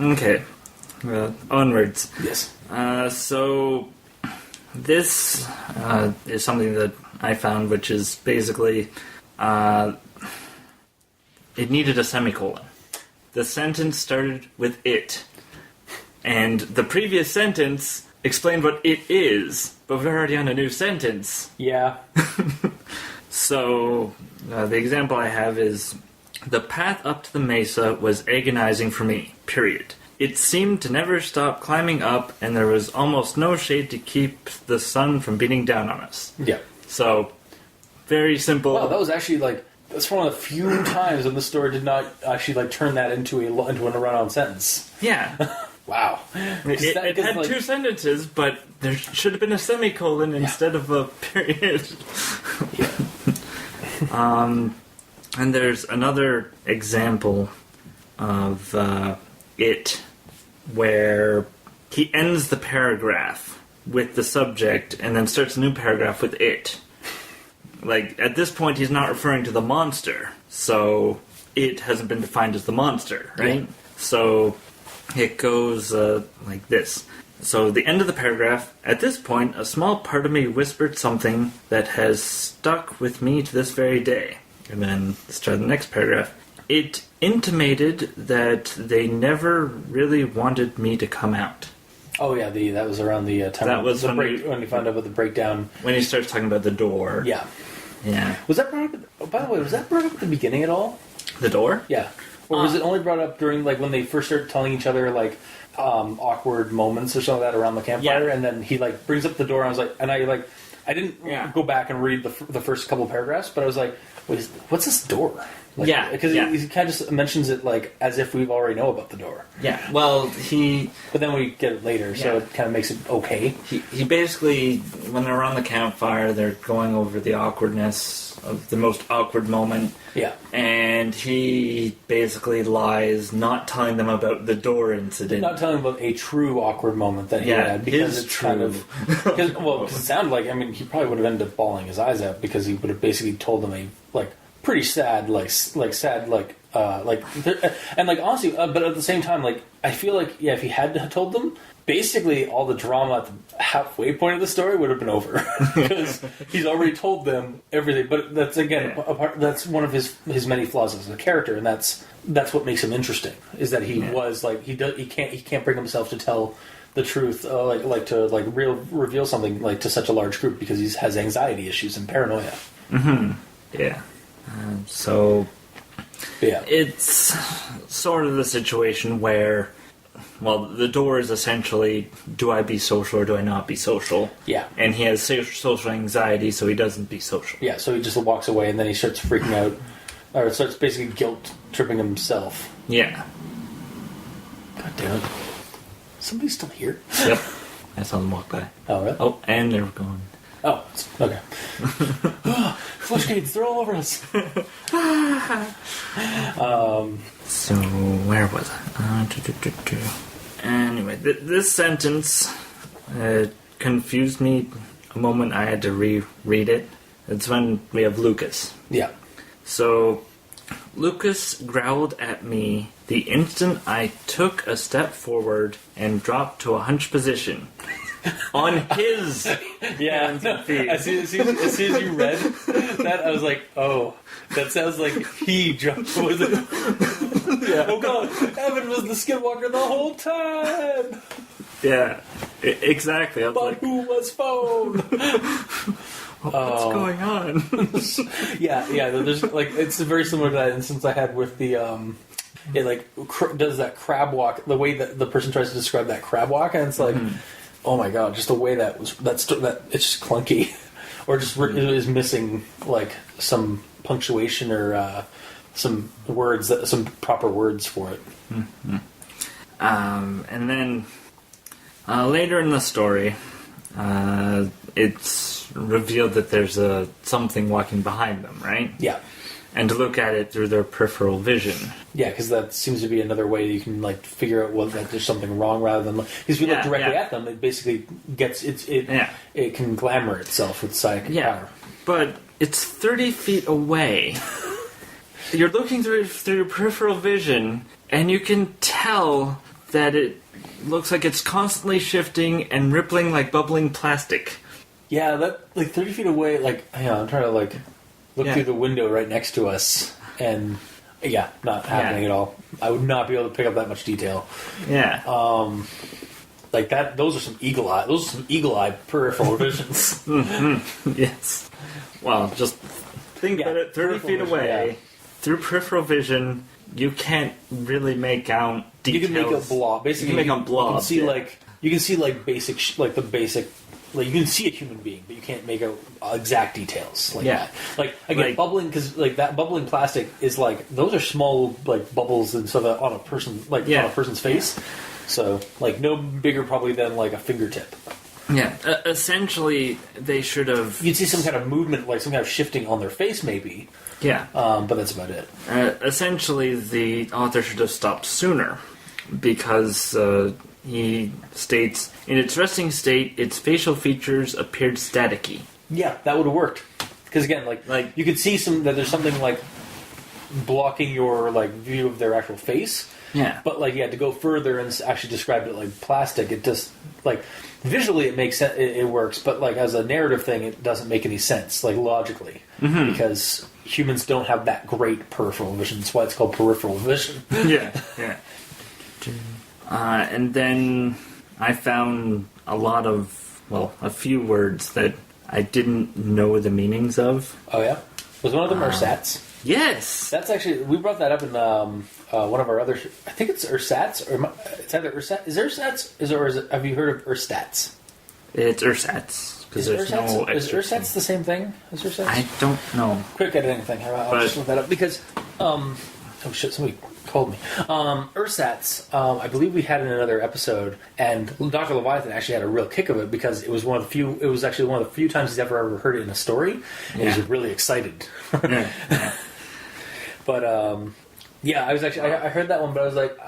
Speaker 2: Okay. Well, onwards.
Speaker 1: Yes.
Speaker 2: So this is something that I found, which is basically it needed a semicolon. The sentence started with "it," and the previous sentence explained what it is, but we're already on a new sentence.
Speaker 1: Yeah.
Speaker 2: So the example I have is, the path up to the mesa was agonizing for me, period. It seemed to never stop climbing up, and there was almost no shade to keep the sun from beating down on us.
Speaker 1: Yeah.
Speaker 2: So, very simple.
Speaker 1: Wow, that was actually like, that's one of the few times when the story did not actually like turn that into a run-on sentence.
Speaker 2: Yeah.
Speaker 1: Wow.
Speaker 2: It had
Speaker 1: like,
Speaker 2: two sentences, but there should have been a semicolon instead of a period.
Speaker 1: Yeah.
Speaker 2: And there's another example of it where he ends the paragraph with the subject and then starts a new paragraph with it. Like, at this point, he's not referring to the monster, so it hasn't been defined as the monster, right?
Speaker 1: Yeah.
Speaker 2: So it goes like this. So the end of the paragraph, at this point, a small part of me whispered something that has stuck with me to this very day. And then start the next paragraph. It intimated that they never really wanted me to come out.
Speaker 1: Oh yeah, that was around the time.
Speaker 2: That was
Speaker 1: when you found out about the breakdown.
Speaker 2: When he starts talking about the door.
Speaker 1: Yeah.
Speaker 2: Yeah.
Speaker 1: Was that brought up? Oh, by the way, was that brought up at the beginning at all?
Speaker 2: The door?
Speaker 1: Yeah. Or was it only brought up during like when they first started telling each other like awkward moments or something like that around the campfire, and then he like brings up the door, and I was like, I didn't go back and read the first couple of paragraphs, but I was like, wait, what's this door? Like,
Speaker 2: Yeah,
Speaker 1: because
Speaker 2: yeah.
Speaker 1: he kind of just mentions it like as if we already know about the door.
Speaker 2: Yeah. Well,
Speaker 1: But then we get it later, so it kind of makes it okay.
Speaker 2: He basically, when they're around the campfire, they're going over the awkwardness of the most awkward moment.
Speaker 1: Yeah.
Speaker 2: And he basically lies, not telling them about the door incident.
Speaker 1: Not telling about a true awkward moment that he had, because it's kind of because it sounded like, I mean, he probably would have ended up bawling his eyes out because he would have basically told them a like pretty sad and like honestly, but at the same time, like I feel like if he had told them, basically all the drama at the halfway point of the story would have been over because he's already told them everything. But that's again that's one of his many flaws as a character, and that's what makes him interesting, is that he was like he can't bring himself to tell the truth, reveal something like to such a large group because he has anxiety issues and paranoia.
Speaker 2: Mm-hmm. Yeah. So it's sort of the situation where, well, the door is essentially, do I be social or do I not be social?
Speaker 1: Yeah.
Speaker 2: And he has social anxiety, so he doesn't be social.
Speaker 1: Yeah, so he just walks away and then he starts freaking out Or it starts basically guilt tripping himself.
Speaker 2: Yeah.
Speaker 1: God damn it. Somebody's still here?
Speaker 2: Yep. I saw them walk by.
Speaker 1: Oh, really?
Speaker 2: Oh, and they're gone.
Speaker 1: Oh, okay. Flush grenades, they're all over us.
Speaker 2: So, where was I? Anyway, this sentence confused me a moment. I had to reread it. It's when we have Lucas.
Speaker 1: Yeah.
Speaker 2: So, Lucas growled at me the instant I took a step forward and dropped to a hunch position. On his hands and feet.
Speaker 1: As soon as you read that, I was like, oh, that sounds like he jumped. Was it? Yeah. Oh god, Evan was the skinwalker the whole time.
Speaker 2: Yeah, exactly. I was
Speaker 1: But
Speaker 2: like,
Speaker 1: who was phone?
Speaker 2: what's going on?
Speaker 1: yeah. There's like it's very similar to that instance I had with the it like does that crab walk, the way that the person tries to describe that crab walk, and it's like. Oh my god! Just the way that was that it's just clunky, or just it is missing like some punctuation or some words some proper words for it.
Speaker 2: Mm-hmm. And then later in the story, it's revealed that there's something walking behind them, right?
Speaker 1: Yeah.
Speaker 2: And to look at it through their peripheral vision.
Speaker 1: Yeah, because that seems to be another way you can like figure out that there's something wrong rather than because if you look directly at them, it basically gets it can glamour itself with psychic power.
Speaker 2: But it's 30 feet away. You're looking through your peripheral vision, and you can tell that it looks like it's constantly shifting and rippling like bubbling plastic.
Speaker 1: Yeah, that like 30 feet away. Like, hang on, I'm trying to like. Look through the window right next to us, and not happening at all. I would not be able to pick up that much detail.
Speaker 2: Yeah.
Speaker 1: Like that. Those are some eagle eye. Those are some eagle eye peripheral visions.
Speaker 2: Mm-hmm. Yes. Well, just think about it. 30 feet away, through peripheral vision, you can't really make out details.
Speaker 1: You can make a blob. Basically,
Speaker 2: you can make a blob.
Speaker 1: You can see like basic, like the basic. Like you can see a human being, but you can't make out exact details like that. Like again, bubbling because like that bubbling plastic is like those are small like bubbles and stuff on a person on a person's face. So like no bigger probably than like a fingertip.
Speaker 2: Yeah, essentially they should have.
Speaker 1: You'd see some kind of movement, like some kind of shifting on their face, maybe.
Speaker 2: Yeah,
Speaker 1: but that's about it.
Speaker 2: Essentially, the author should have stopped sooner because. He states, in its resting state, its facial features appeared staticky.
Speaker 1: Yeah, that would have worked. Because again, like you could see that there's something like blocking your like view of their actual face.
Speaker 2: Yeah.
Speaker 1: But like to go further and actually describe it like plastic, it just like visually it makes sense. It works, but like as a narrative thing, it doesn't make any sense like logically because humans don't have that great peripheral vision. That's why it's called peripheral vision.
Speaker 2: Yeah. And then I found a few words that I didn't know the meanings of.
Speaker 1: Oh yeah? Was one of them ersatz?
Speaker 2: Yes!
Speaker 1: That's actually, we brought that up in one of our other, I think it's ersatz, or it's either ersatz, is ersatz, have you heard of erstats?
Speaker 2: It's ersatz, because there's no extra.
Speaker 1: Is ersatz the same thing as ersatz?
Speaker 2: I don't know.
Speaker 1: Quick editing thing, I'll just look that up, because, oh shit, somebody called me. Ersatz, I believe we had in another episode, and Dr. Leviathan actually had a real kick of it because it was actually one of the few times he's ever heard it in a story, and he was really excited. But I was actually I heard that one, but I was like,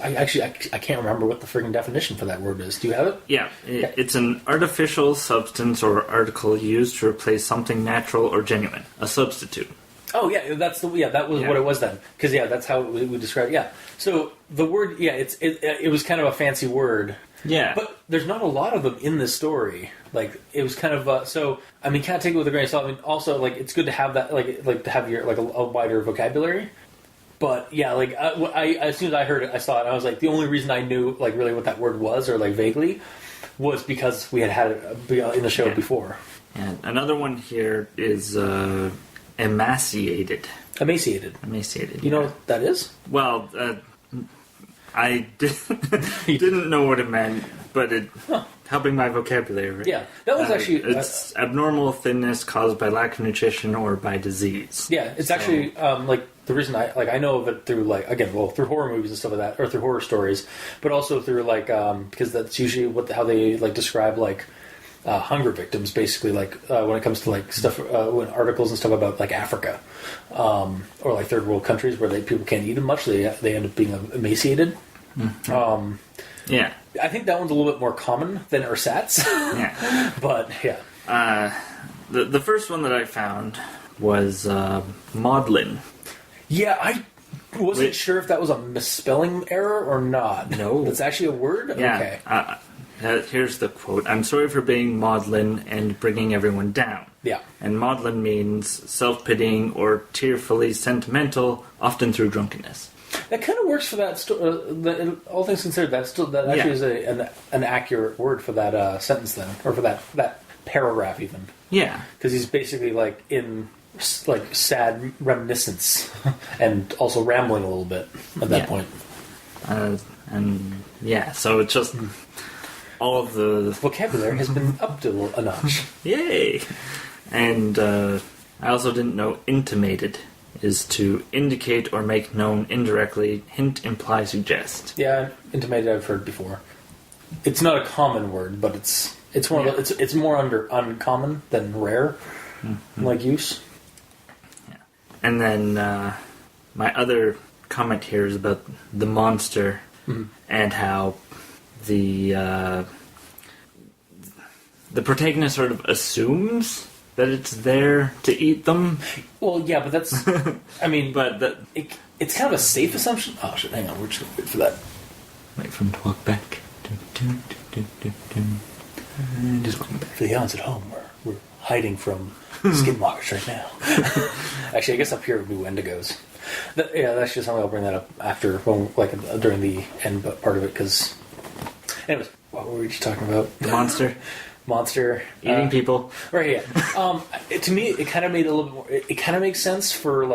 Speaker 1: I can't remember what the friggin' definition for that word is. Do you have it?
Speaker 2: Yeah, it's an artificial substance or article used to replace something natural or genuine, a substitute.
Speaker 1: Oh yeah, that was what it was then. Because that's how we described it. Yeah. So the word, it was kind of a fancy word.
Speaker 2: Yeah.
Speaker 1: But there's not a lot of them in this story. Like it was kind of so. I mean, kind of take it with a grain of salt. I mean, also like it's good to have that like to have your like a wider vocabulary. But yeah, like I as soon as I heard it, I saw it, and I was like, the only reason I knew like really what that word was or like vaguely was because we had it in the show before.
Speaker 2: And another one here is. Emaciated.
Speaker 1: You know what that is?
Speaker 2: Well, I didn't know what it meant, but it helping my vocabulary.
Speaker 1: Yeah, that was actually
Speaker 2: it's abnormal thinness caused by lack of nutrition or by disease.
Speaker 1: Yeah, it's actually like the reason I know of it through through horror movies and stuff like that, or through horror stories, but also through because that's usually how they describe hunger victims, basically, when it comes to stuff, when articles and stuff about Africa, or third world countries where people can't eat them much, they end up being emaciated.
Speaker 2: Mm-hmm. Yeah,
Speaker 1: I think that one's a little bit more common than ersatz.
Speaker 2: Yeah,
Speaker 1: but yeah,
Speaker 2: the first one that I found was maudlin.
Speaker 1: Yeah, I wasn't sure if that was a misspelling error or not.
Speaker 2: No,
Speaker 1: it's actually a word.
Speaker 2: Yeah. Okay. Here's the quote. "I'm sorry for being maudlin and bringing everyone down."
Speaker 1: Yeah.
Speaker 2: And maudlin means self-pitying or tearfully sentimental, often through drunkenness.
Speaker 1: That kind of works for that. All things considered, that actually is an accurate word for that sentence then, or for that paragraph even.
Speaker 2: Yeah.
Speaker 1: Because he's basically in sad reminiscence and also rambling a little bit at that point.
Speaker 2: So it's just all of the
Speaker 1: vocabulary has been upped a notch.
Speaker 2: Yay! And I also didn't know intimated is to indicate or make known indirectly, hint, imply, suggest.
Speaker 1: Yeah, intimated I've heard before. It's not a common word, but it's one of the, it's more uncommon than rare, use.
Speaker 2: Yeah. And then my other comment here is about the monster and how the protagonist sort of assumes that it's there to eat them.
Speaker 1: Well, yeah, but that's... I mean...
Speaker 2: but
Speaker 1: it's kind of a safe assumption. Oh, shit, hang on. We're just going to wait for that.
Speaker 2: Wait for him to walk back. Just walking back.
Speaker 1: For the audience at home, we're hiding from skinwalkers right now. Actually, I guess up here would be Wendigos. That's just something I'll bring that up after, during the end part of it, because... Anyways, what were we just talking about?
Speaker 2: The monster.
Speaker 1: Monster
Speaker 2: eating people,
Speaker 1: right? Yeah. To me, it kind of made a little bit more. It kind of makes sense for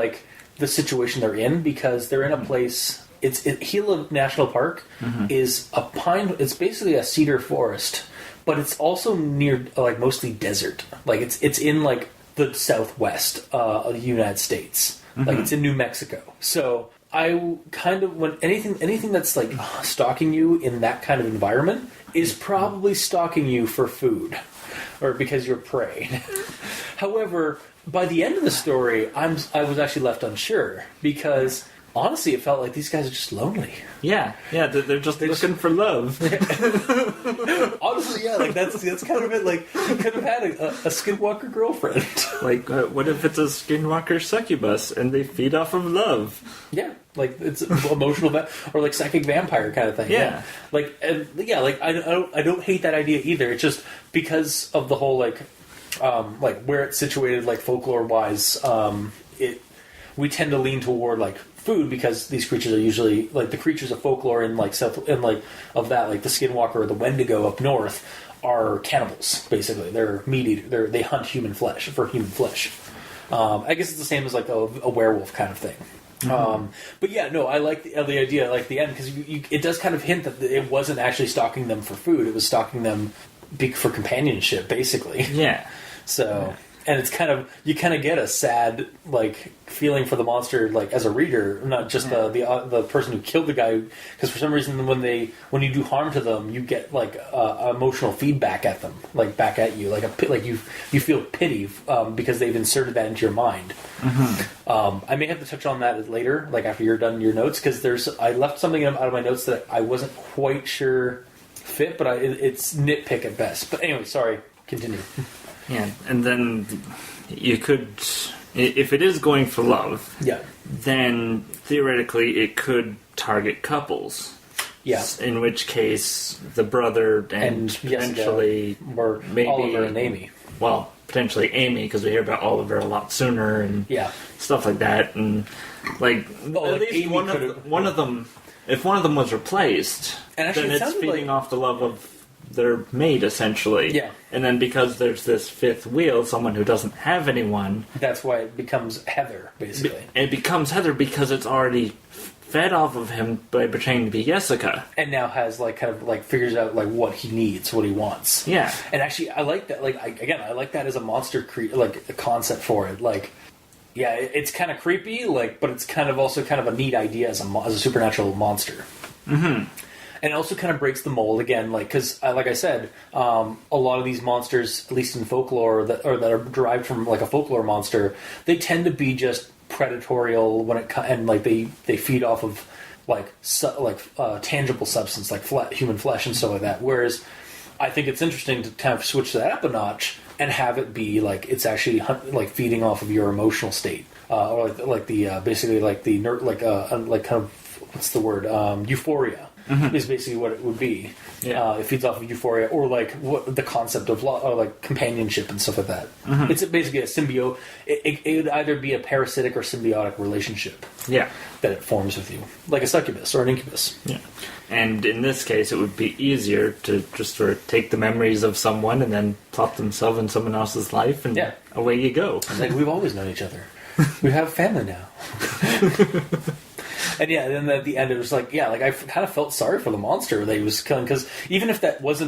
Speaker 1: the situation they're in, because they're in a place. Gila National Park is a pine. It's basically a cedar forest, but it's also near mostly desert. It's in the southwest of the United States. It's in New Mexico. So I kind of, when anything that's stalking you in that kind of environment is probably stalking you for food, or because you're prey. However, by the end of the story, I was actually left unsure, because honestly, it felt like these guys are just lonely.
Speaker 2: Yeah, they're just looking for love.
Speaker 1: Honestly, yeah, that's kind of it. You could have had a skinwalker girlfriend.
Speaker 2: What if it's a skinwalker succubus and they feed off of love?
Speaker 1: Yeah, it's emotional, or psychic vampire kind of thing.
Speaker 2: Yeah,
Speaker 1: I don't hate that idea either. It's just because of the whole where it's situated, folklore wise. We tend to lean toward food, because these creatures are usually the creatures of folklore in south and of that the skinwalker or the Wendigo up north are cannibals. Basically, they're meat eaters. They hunt human flesh for human flesh. I guess it's the same as a werewolf kind of thing. But yeah, no, I like the idea, the end, because it does kind of hint that it wasn't actually stalking them for food; it was stalking them for companionship, basically.
Speaker 2: Yeah.
Speaker 1: So. And it's you get a sad feeling for the monster as a reader, not just the person who killed the guy, because for some reason when you do harm to them, you get emotional feedback at them, back at you, you feel pity because they've inserted that into your mind. I may have to touch on that later, after you're done your notes, because I left something out of my notes that I wasn't quite sure fit, but it's nitpick at best. But anyway, sorry, continue.
Speaker 2: Yeah, and then you could, if it is going for love, then theoretically it could target couples.
Speaker 1: Yeah.
Speaker 2: In which case, the brother and potentially
Speaker 1: or
Speaker 2: maybe
Speaker 1: Oliver and Amy.
Speaker 2: Well, potentially Amy, because we hear about Oliver a lot sooner and stuff like that, and at least Amy one of them, if one of them was replaced, and actually then it's feeding off the love of their mate, essentially.
Speaker 1: Yeah.
Speaker 2: And then because there's this fifth wheel, someone who doesn't have anyone...
Speaker 1: That's why it becomes Heather, basically.
Speaker 2: It becomes Heather because it's already fed off of him by pretending to be Jessica.
Speaker 1: And now has, figures out, what he needs, what he wants.
Speaker 2: Yeah.
Speaker 1: And actually, I like that, I like that as a monster a concept for it. Yeah, it's kind of creepy, like, but it's kind of also kind of a neat idea as a supernatural monster. Mm-hmm. And it also kind of breaks the mold again, like, because, like I said, a lot of these monsters, at least in folklore, that are derived from like a folklore monster, they tend to be just predatorial when it and like they feed off of like tangible substance like human flesh and stuff like that. Whereas I think it's interesting to kind of switch that up a notch and have it be like it's actually like feeding off of your emotional state, or like the basically like the like kind of what's the word, euphoria. Mm-hmm. Is basically what it would be. Yeah. It feeds off of euphoria, or like what the concept of or like companionship and stuff like that. Mm-hmm. It's basically a symbiote. It would either be a parasitic or symbiotic relationship.
Speaker 2: Yeah,
Speaker 1: that it forms with you, like a succubus or an incubus.
Speaker 2: Yeah, and in this case, it would be easier to just sort of take the memories of someone and then plop themselves in someone else's life, and away you go.
Speaker 1: It's like we've always known each other. We have family now. And yeah, then at the end it was like, yeah, like I kind of felt sorry for the monster that he was killing, because even if that was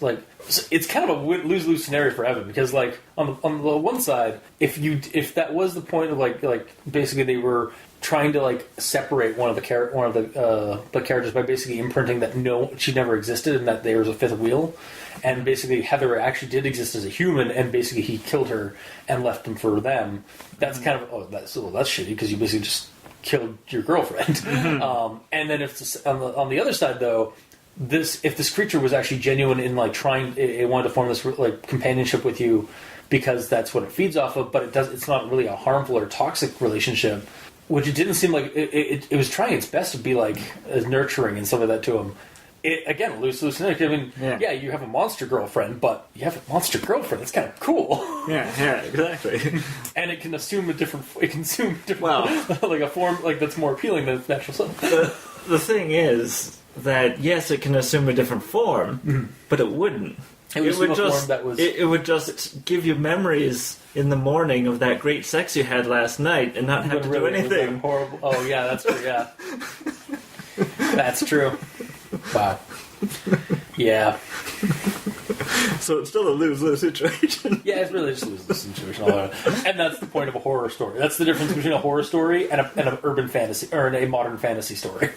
Speaker 1: like, it's kind of a lose-lose scenario for Evan, because like on the one side, if that was the point of like basically they were trying to like separate one of the characters by basically imprinting that she never existed and that there was a fifth wheel, and basically Heather actually did exist as a human, and basically he killed her and left him for them. That's kind of that's shitty, because you basically just killed your girlfriend. Mm-hmm. And then if on the other side though, if this creature was actually genuine in like trying, it wanted to form this like companionship with you because that's what it feeds off of, but it's not really a harmful or toxic relationship, which it didn't seem like it was trying its best to be like as nurturing and stuff like that to him. Again, loose. I mean, yeah, you have a monster girlfriend, but you have a monster girlfriend. That's kind of cool.
Speaker 2: Yeah, exactly.
Speaker 1: And it can assume a different. Well, like a form like that's more appealing than its natural self.
Speaker 2: The thing is that yes, it can assume a different form, but it wouldn't. It would just give you memories in the morning of that great sex you had last night, and not have to do anything.
Speaker 1: Horrible. Oh yeah, that's true. Yeah, that's true. Wow. Yeah.
Speaker 2: So it's still a lose-lose situation.
Speaker 1: Yeah, it's really just a lose-lose situation. And that's the point of a horror story. That's the difference between a horror story and an urban fantasy, or a modern fantasy story.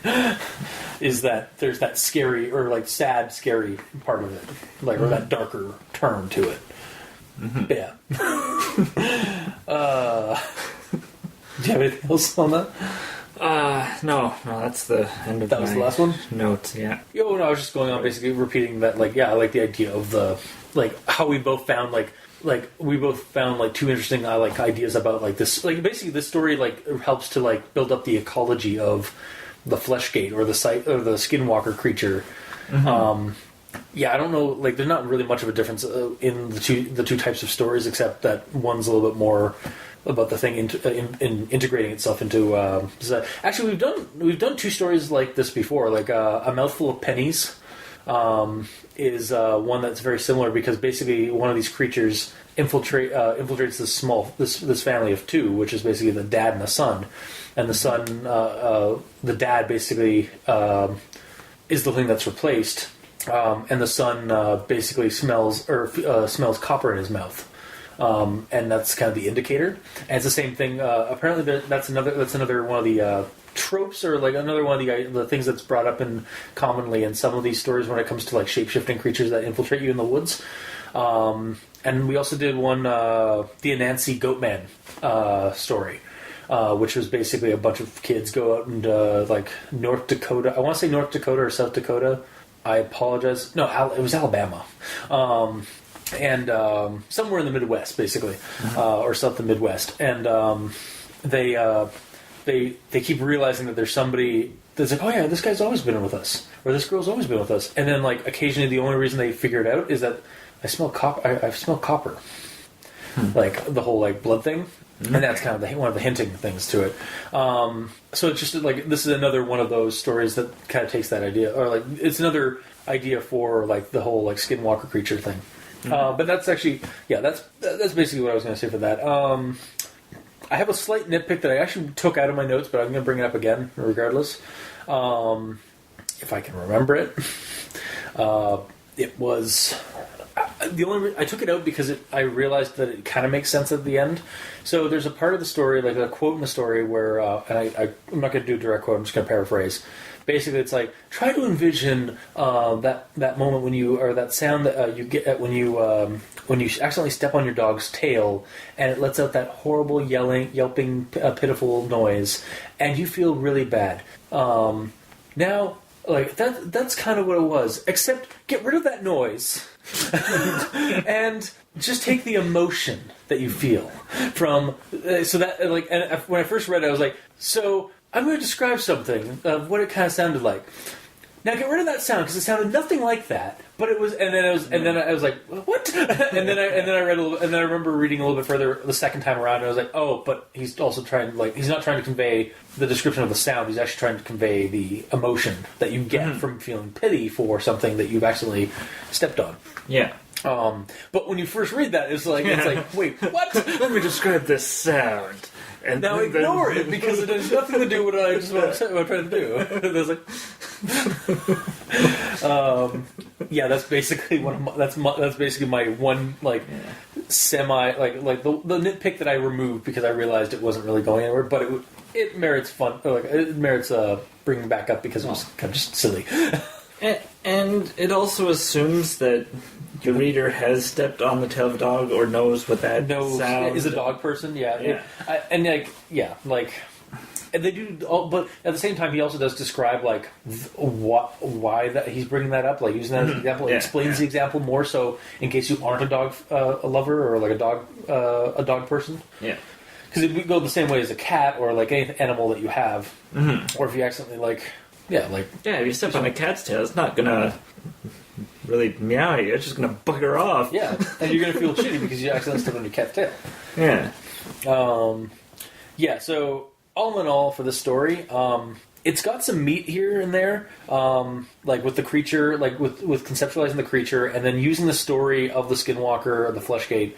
Speaker 1: Is that there's that scary, or like sad, scary part of it. Like, or that darker turn to it. Mm-hmm. Yeah. Do you have anything else on that?
Speaker 2: No, that's the end of
Speaker 1: that. Was the last one?
Speaker 2: Notes, yeah.
Speaker 1: No, I was just going on basically repeating that, like, yeah, I like the idea of the, like, how we both found, like two interesting, like, ideas about, like, this, like, basically this story, like, helps to, like, build up the ecology of the Fleshgate, or the site, or the Skinwalker creature. Mm-hmm. Yeah, I don't know, like, there's not really much of a difference in the two types of stories, except that one's a little bit more about the thing in integrating itself into. Actually, we've done two stories like this before. Like A Mouthful of Pennies is one that's very similar, because basically one of these creatures infiltrates this family of two, which is basically the dad and the son, and the son, the dad basically is the thing that's replaced, and the son basically smells copper in his mouth. And that's kind of the indicator. And it's the same thing. Apparently, that's another one of the tropes, or like another one of the things that's brought up in commonly in some of these stories when it comes to like shape-shifting creatures that infiltrate you in the woods. And we also did one, the Anansi Goatman story, which was basically a bunch of kids go out and like North Dakota. I want to say North Dakota or South Dakota. I apologize. No, it was Alabama. And somewhere in the Midwest, basically, or South the Midwest, and they keep realizing that there's somebody that's like, oh yeah, this guy's always been with us, or this girl's always been with us, and then like occasionally the only reason they figure it out is that I smell copper. I smell copper, like the whole like blood thing, and that's kind of one of the hinting things to it. So it's just like this is another one of those stories that kind of takes that idea, or like it's another idea for like the whole like Skinwalker creature thing. But that's actually, yeah, that's basically what I was going to say for that. I have a slight nitpick that I actually took out of my notes, but I'm going to bring it up again, regardless. If I can remember it. It was, I took it out because I realized that it kind of makes sense at the end. So there's a part of the story, like a quote in the story where, and I'm not going to do a direct quote. I'm just going to paraphrase. Basically, it's like, try to envision that moment when you, or that sound that you get when you accidentally step on your dog's tail and it lets out that horrible yelping, pitiful noise, and you feel really bad. Now, like that's kind of what it was. Except, get rid of that noise and just take the emotion that you feel from. So that, like, and when I first read it, I was like, so I'm going to describe something of what it kind of sounded like. Now get rid of that sound because it sounded nothing like that. But it was, and then I was like, what? and then I read a little, and then I remember reading a little bit further the second time around, and I was like, oh, but he's also trying, like, he's not trying to convey the description of the sound. He's actually trying to convey the emotion that you get from feeling pity for something that you've actually stepped on.
Speaker 2: Yeah.
Speaker 1: But when you first read that, it's like, wait, what?
Speaker 2: Let me describe this sound.
Speaker 1: And now ignore it because it has nothing to do with what I'm trying to do. And I was like, yeah, that's basically that's basically my one, like, semi, like the nitpick that I removed because I realized it wasn't really going anywhere. But it merits fun, like it merits bringing back up because it was kind of just silly.
Speaker 2: And it also assumes that the reader has stepped on the tail of a dog or knows what that sound
Speaker 1: is. A dog person,
Speaker 2: yeah.
Speaker 1: And and they do, but at the same time, he also does describe, like, why that he's bringing that up, like using that as an example. He explains the example more so in case you aren't a dog a lover or like a dog person.
Speaker 2: Yeah.
Speaker 1: Because it would go the same way as a cat or like any animal that you have, or if you accidentally if
Speaker 2: you step on a cat's tail, it's not gonna really meow at you. It's just gonna bugger off.
Speaker 1: Yeah, and you're gonna feel shitty because you accidentally stepped on your cat's tail.
Speaker 2: Yeah.
Speaker 1: So all in all, for this story, it's got some meat here and there, like with the creature, like with conceptualizing the creature, and then using the story of the Skinwalker or the Fleshgate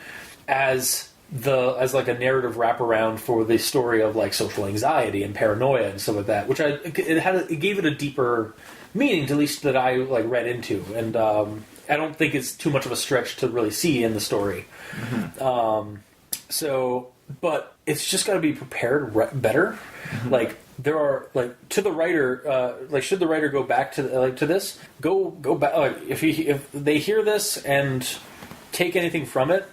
Speaker 1: as like a narrative wraparound for the story of, like, social anxiety and paranoia and stuff like that, which it gave it a deeper meaning, at least that I, like, read into, and I don't think it's too much of a stretch to really see in the story. But it's just got to be prepared better. Like, there are, like, to the writer, like, should the writer go back to this, go back, like, if they hear this and take anything from it,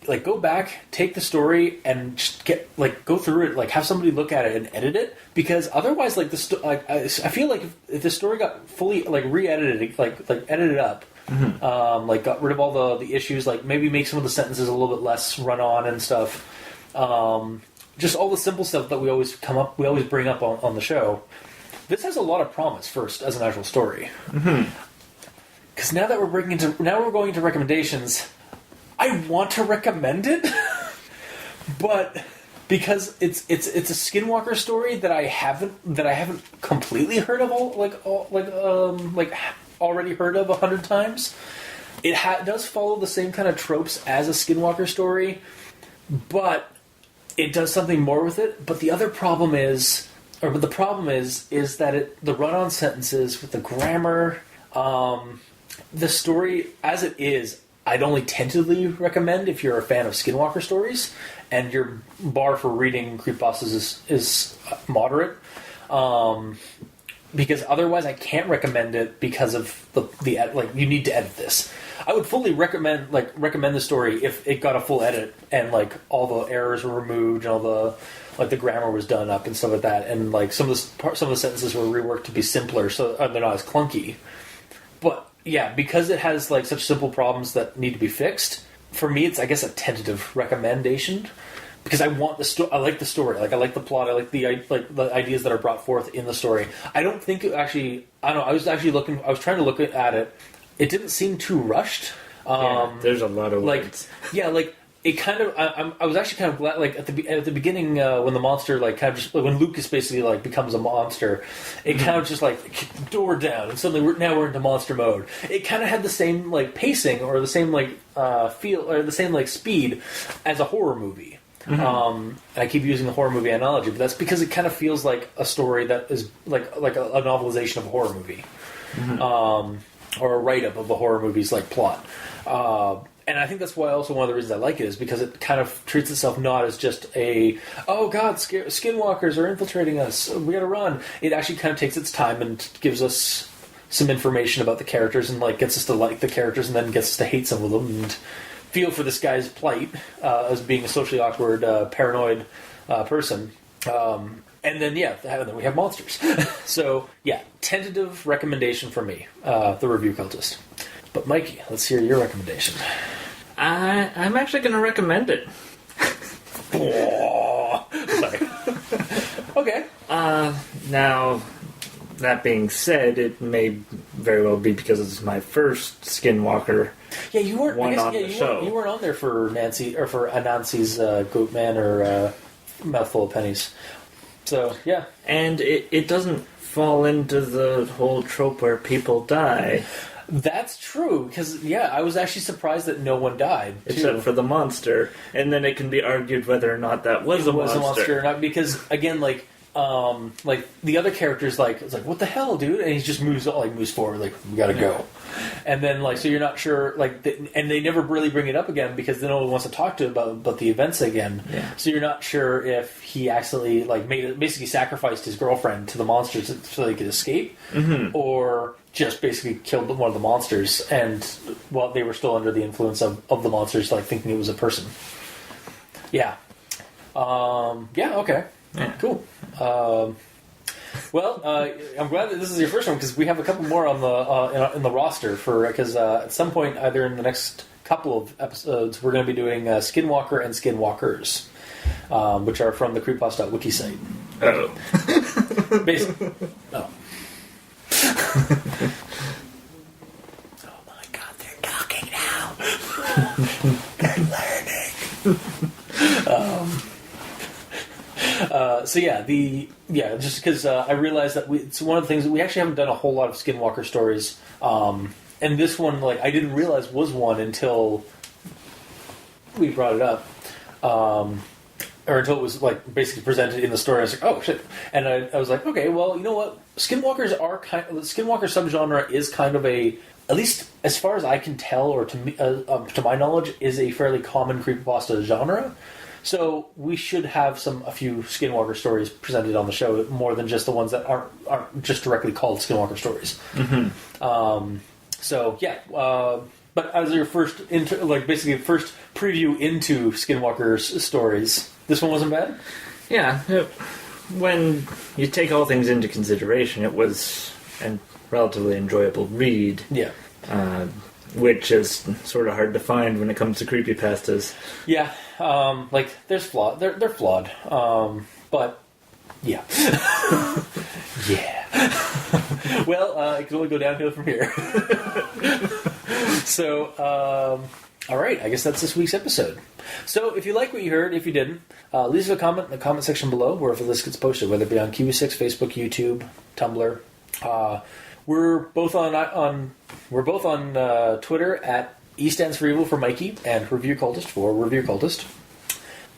Speaker 1: like, go back, take the story, and just go through it, like, have somebody look at it and edit it, because otherwise, like, I feel like if the story got fully, like, re-edited, like edited up, like, got rid of all the issues, like, maybe make some of the sentences a little bit less run-on and stuff, just all the simple stuff that we always bring up on the show. This has a lot of promise, first, as an actual story. Because now that we're going into recommendations, I want to recommend it, but because it's a Skinwalker story that I haven't completely heard of already heard of 100 times. It does follow the same kind of tropes as a Skinwalker story, but it does something more with it. But the problem is that the run-on sentences with the grammar, the story as it is, I'd only tentatively recommend if you're a fan of Skinwalker stories and your bar for reading creepypastas is moderate. Because otherwise I can't recommend it because of the like, you need to edit this. I would fully recommend the story if it got a full edit and, like, all the errors were removed and all the, like, the grammar was done up and stuff like that, and, like, some of the sentences were reworked to be simpler so they're not as clunky. But yeah, because it has, like, such simple problems that need to be fixed, for me it's, I guess, a tentative recommendation. Because I want I like the story, like, I like the plot, I like the ideas that are brought forth in the story. I don't think it actually, I don't know, I was trying to look at it. It didn't seem too rushed.
Speaker 2: There's a lot of words.
Speaker 1: It kind of, I was actually kind of glad, like, at the beginning, when the monster, like, kind of just, like, when Lucas basically, like, becomes a monster, it kind of just, like, door down, and suddenly we're into monster mode. It kind of had the same, like, pacing, or the same, like, feel, or the same, like, speed as a horror movie. And I keep using the horror movie analogy, but that's because it kind of feels like a story that is like a novelization of a horror movie. or a write-up of a horror movie's like plot. And I think that's why also one of the reasons I like it is because it kind of treats itself not as just a, oh god, skinwalkers are infiltrating us, we gotta run. It actually kind of takes its time and gives us some information about the characters and like gets us to like the characters and then gets us to hate some of them and feel for this guy's plight as being a socially awkward, paranoid person. And then, then we have monsters. So, yeah, tentative recommendation for me, The Review Cultist. But Mikey, let's hear your recommendation.
Speaker 2: I'm actually going to recommend it.
Speaker 1: Sorry. Okay.
Speaker 2: Now, that being said, it may very well be because it's my first Skinwalker.
Speaker 1: Yeah, you weren't
Speaker 2: on the show.
Speaker 1: You weren't on there for Nancy or for Anansi's Goatman or Mouthful of Pennies. So yeah,
Speaker 2: and it doesn't fall into the whole trope where people die.
Speaker 1: That's true, because, I was actually surprised that no one died.
Speaker 2: Except for the monster. And then it can be argued whether or not that was a monster
Speaker 1: or not, because, again, like the other character's it's like, what the hell, dude? And he just moves forward, like, we gotta go. And then, so you're not sure, and they never really bring it up again, because no one wants to talk to about the events again.
Speaker 2: Yeah.
Speaker 1: So you're not sure if he actually, basically sacrificed his girlfriend to the monsters so they could escape, or just basically killed one of the monsters, and while they were still under the influence of the monsters, thinking it was a person. Yeah. Okay.
Speaker 2: Yeah.
Speaker 1: Cool. I'm glad that this is your first one, because we have a couple more on the in the roster because at some point, either in the next couple of episodes, we're going to be doing Skinwalker and Skinwalkers, which are from the Creepypasta.wiki site.
Speaker 2: Oh.
Speaker 1: Basically. Oh. Oh my god, they're talking now. They're learning. Just because I realized that it's one of the things that we actually haven't done a whole lot of Skinwalker stories, and this one, I didn't realize was one until we brought it up, or until it was basically presented in the story. I was like, oh shit, and I was like, okay, well, you know what, Skinwalker subgenre is kind of at least as far as I can tell, or to my knowledge, is a fairly common creepypasta genre. So we should have a few Skinwalker stories presented on the show, more than just the ones that aren't just directly called Skinwalker stories.
Speaker 2: Mm-hmm.
Speaker 1: But as your first basically first preview into Skinwalker's stories, this one wasn't bad.
Speaker 2: Yeah, when you take all things into consideration, it was a relatively enjoyable read.
Speaker 1: Yeah.
Speaker 2: Which is sort of hard to find when it comes to creepypastas.
Speaker 1: Yeah, there's flaw. They're flawed. But yeah, yeah. Well, it can only go downhill from here. So, all right. I guess that's this week's episode. So, if you like what you heard, if you didn't, leave us a comment in the comment section below, wherever this gets posted, whether it be on QE6, Facebook, YouTube, Tumblr. We're both on Twitter at E stands for Evil for Mikey and Review Cultist for Review Cultist.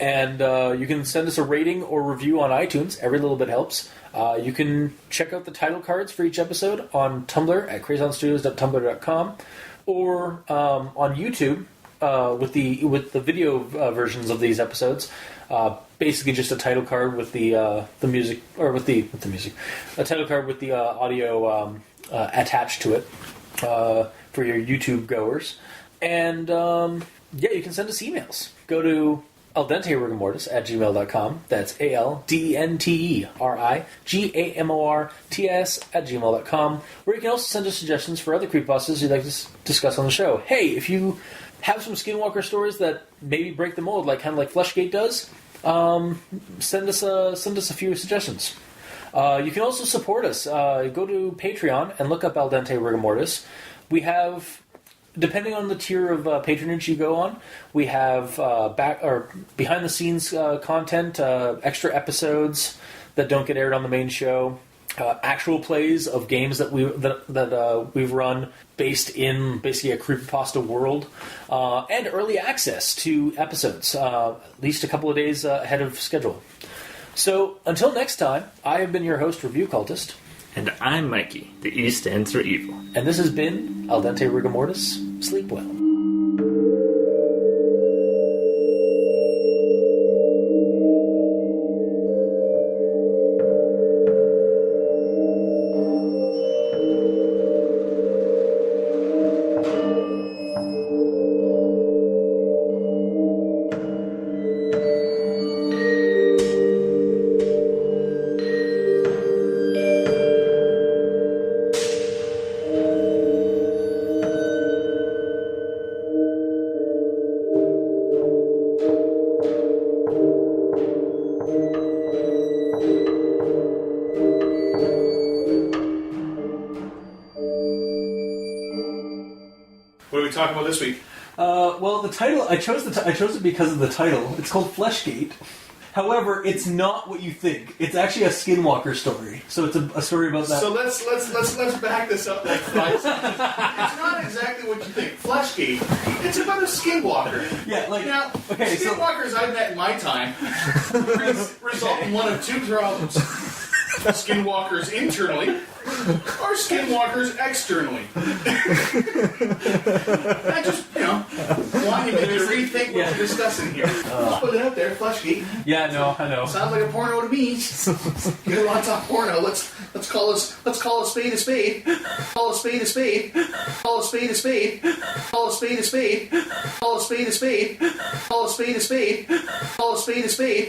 Speaker 1: And you can send us a rating or review on iTunes. Every little bit helps. You can check out the title cards for each episode on Tumblr at crazonstudios.tumblr.com, or on YouTube with the video versions of these episodes. Basically, just a title card with the music, or with the music, a title card with the audio attached to it for your YouTube goers. And you can send us emails. Go to aldenterigamortis@gmail.com. That's aldenterigamortis@gmail.com. Where you can also send us suggestions for other creepypastas you'd like to discuss on the show. Hey, if you have some Skinwalker stories that maybe break the mold, kind of like Fleshgate does, send us a few suggestions. You can also support us. Go to Patreon and look up Al Dente Rigamortis. We have, depending on the tier of patronage you go on, we have behind the scenes content, extra episodes that don't get aired on the main show, actual plays of games that we've run based in basically a creepypasta world, and early access to episodes, at least a couple of days ahead of schedule. So, until next time, I have been your host, Review Cultist.
Speaker 2: And I'm Mikey. The E stands for evil.
Speaker 1: And this has been Al Dente Rigor Mortis. Sleep well.
Speaker 3: What are we talking about this week?
Speaker 1: Well, the title I chose it because of the title. It's called Fleshgate. However, it's not what you think. It's actually a Skinwalker story. So it's a story about that.
Speaker 3: So let's back this up. Like, it's not exactly what you think. Fleshgate. It's about a skinwalker.
Speaker 1: Yeah, like
Speaker 3: Now,
Speaker 1: okay, so
Speaker 3: skinwalkers I've met in my time result in one of two problems: skinwalkers internally or skinwalkers externally. I just, want you to rethink what we're discussing here. Let's put it out there, Fleshgate.
Speaker 1: yeah, no, I know.
Speaker 3: Sounds like a porno to me. You want to talk porno? Let's call a spade a spade. Call a spade a spade. Call a spade a spade. Call a spade a spade. Call a spade a spade. Call a spade a spade. Call a spade a spade.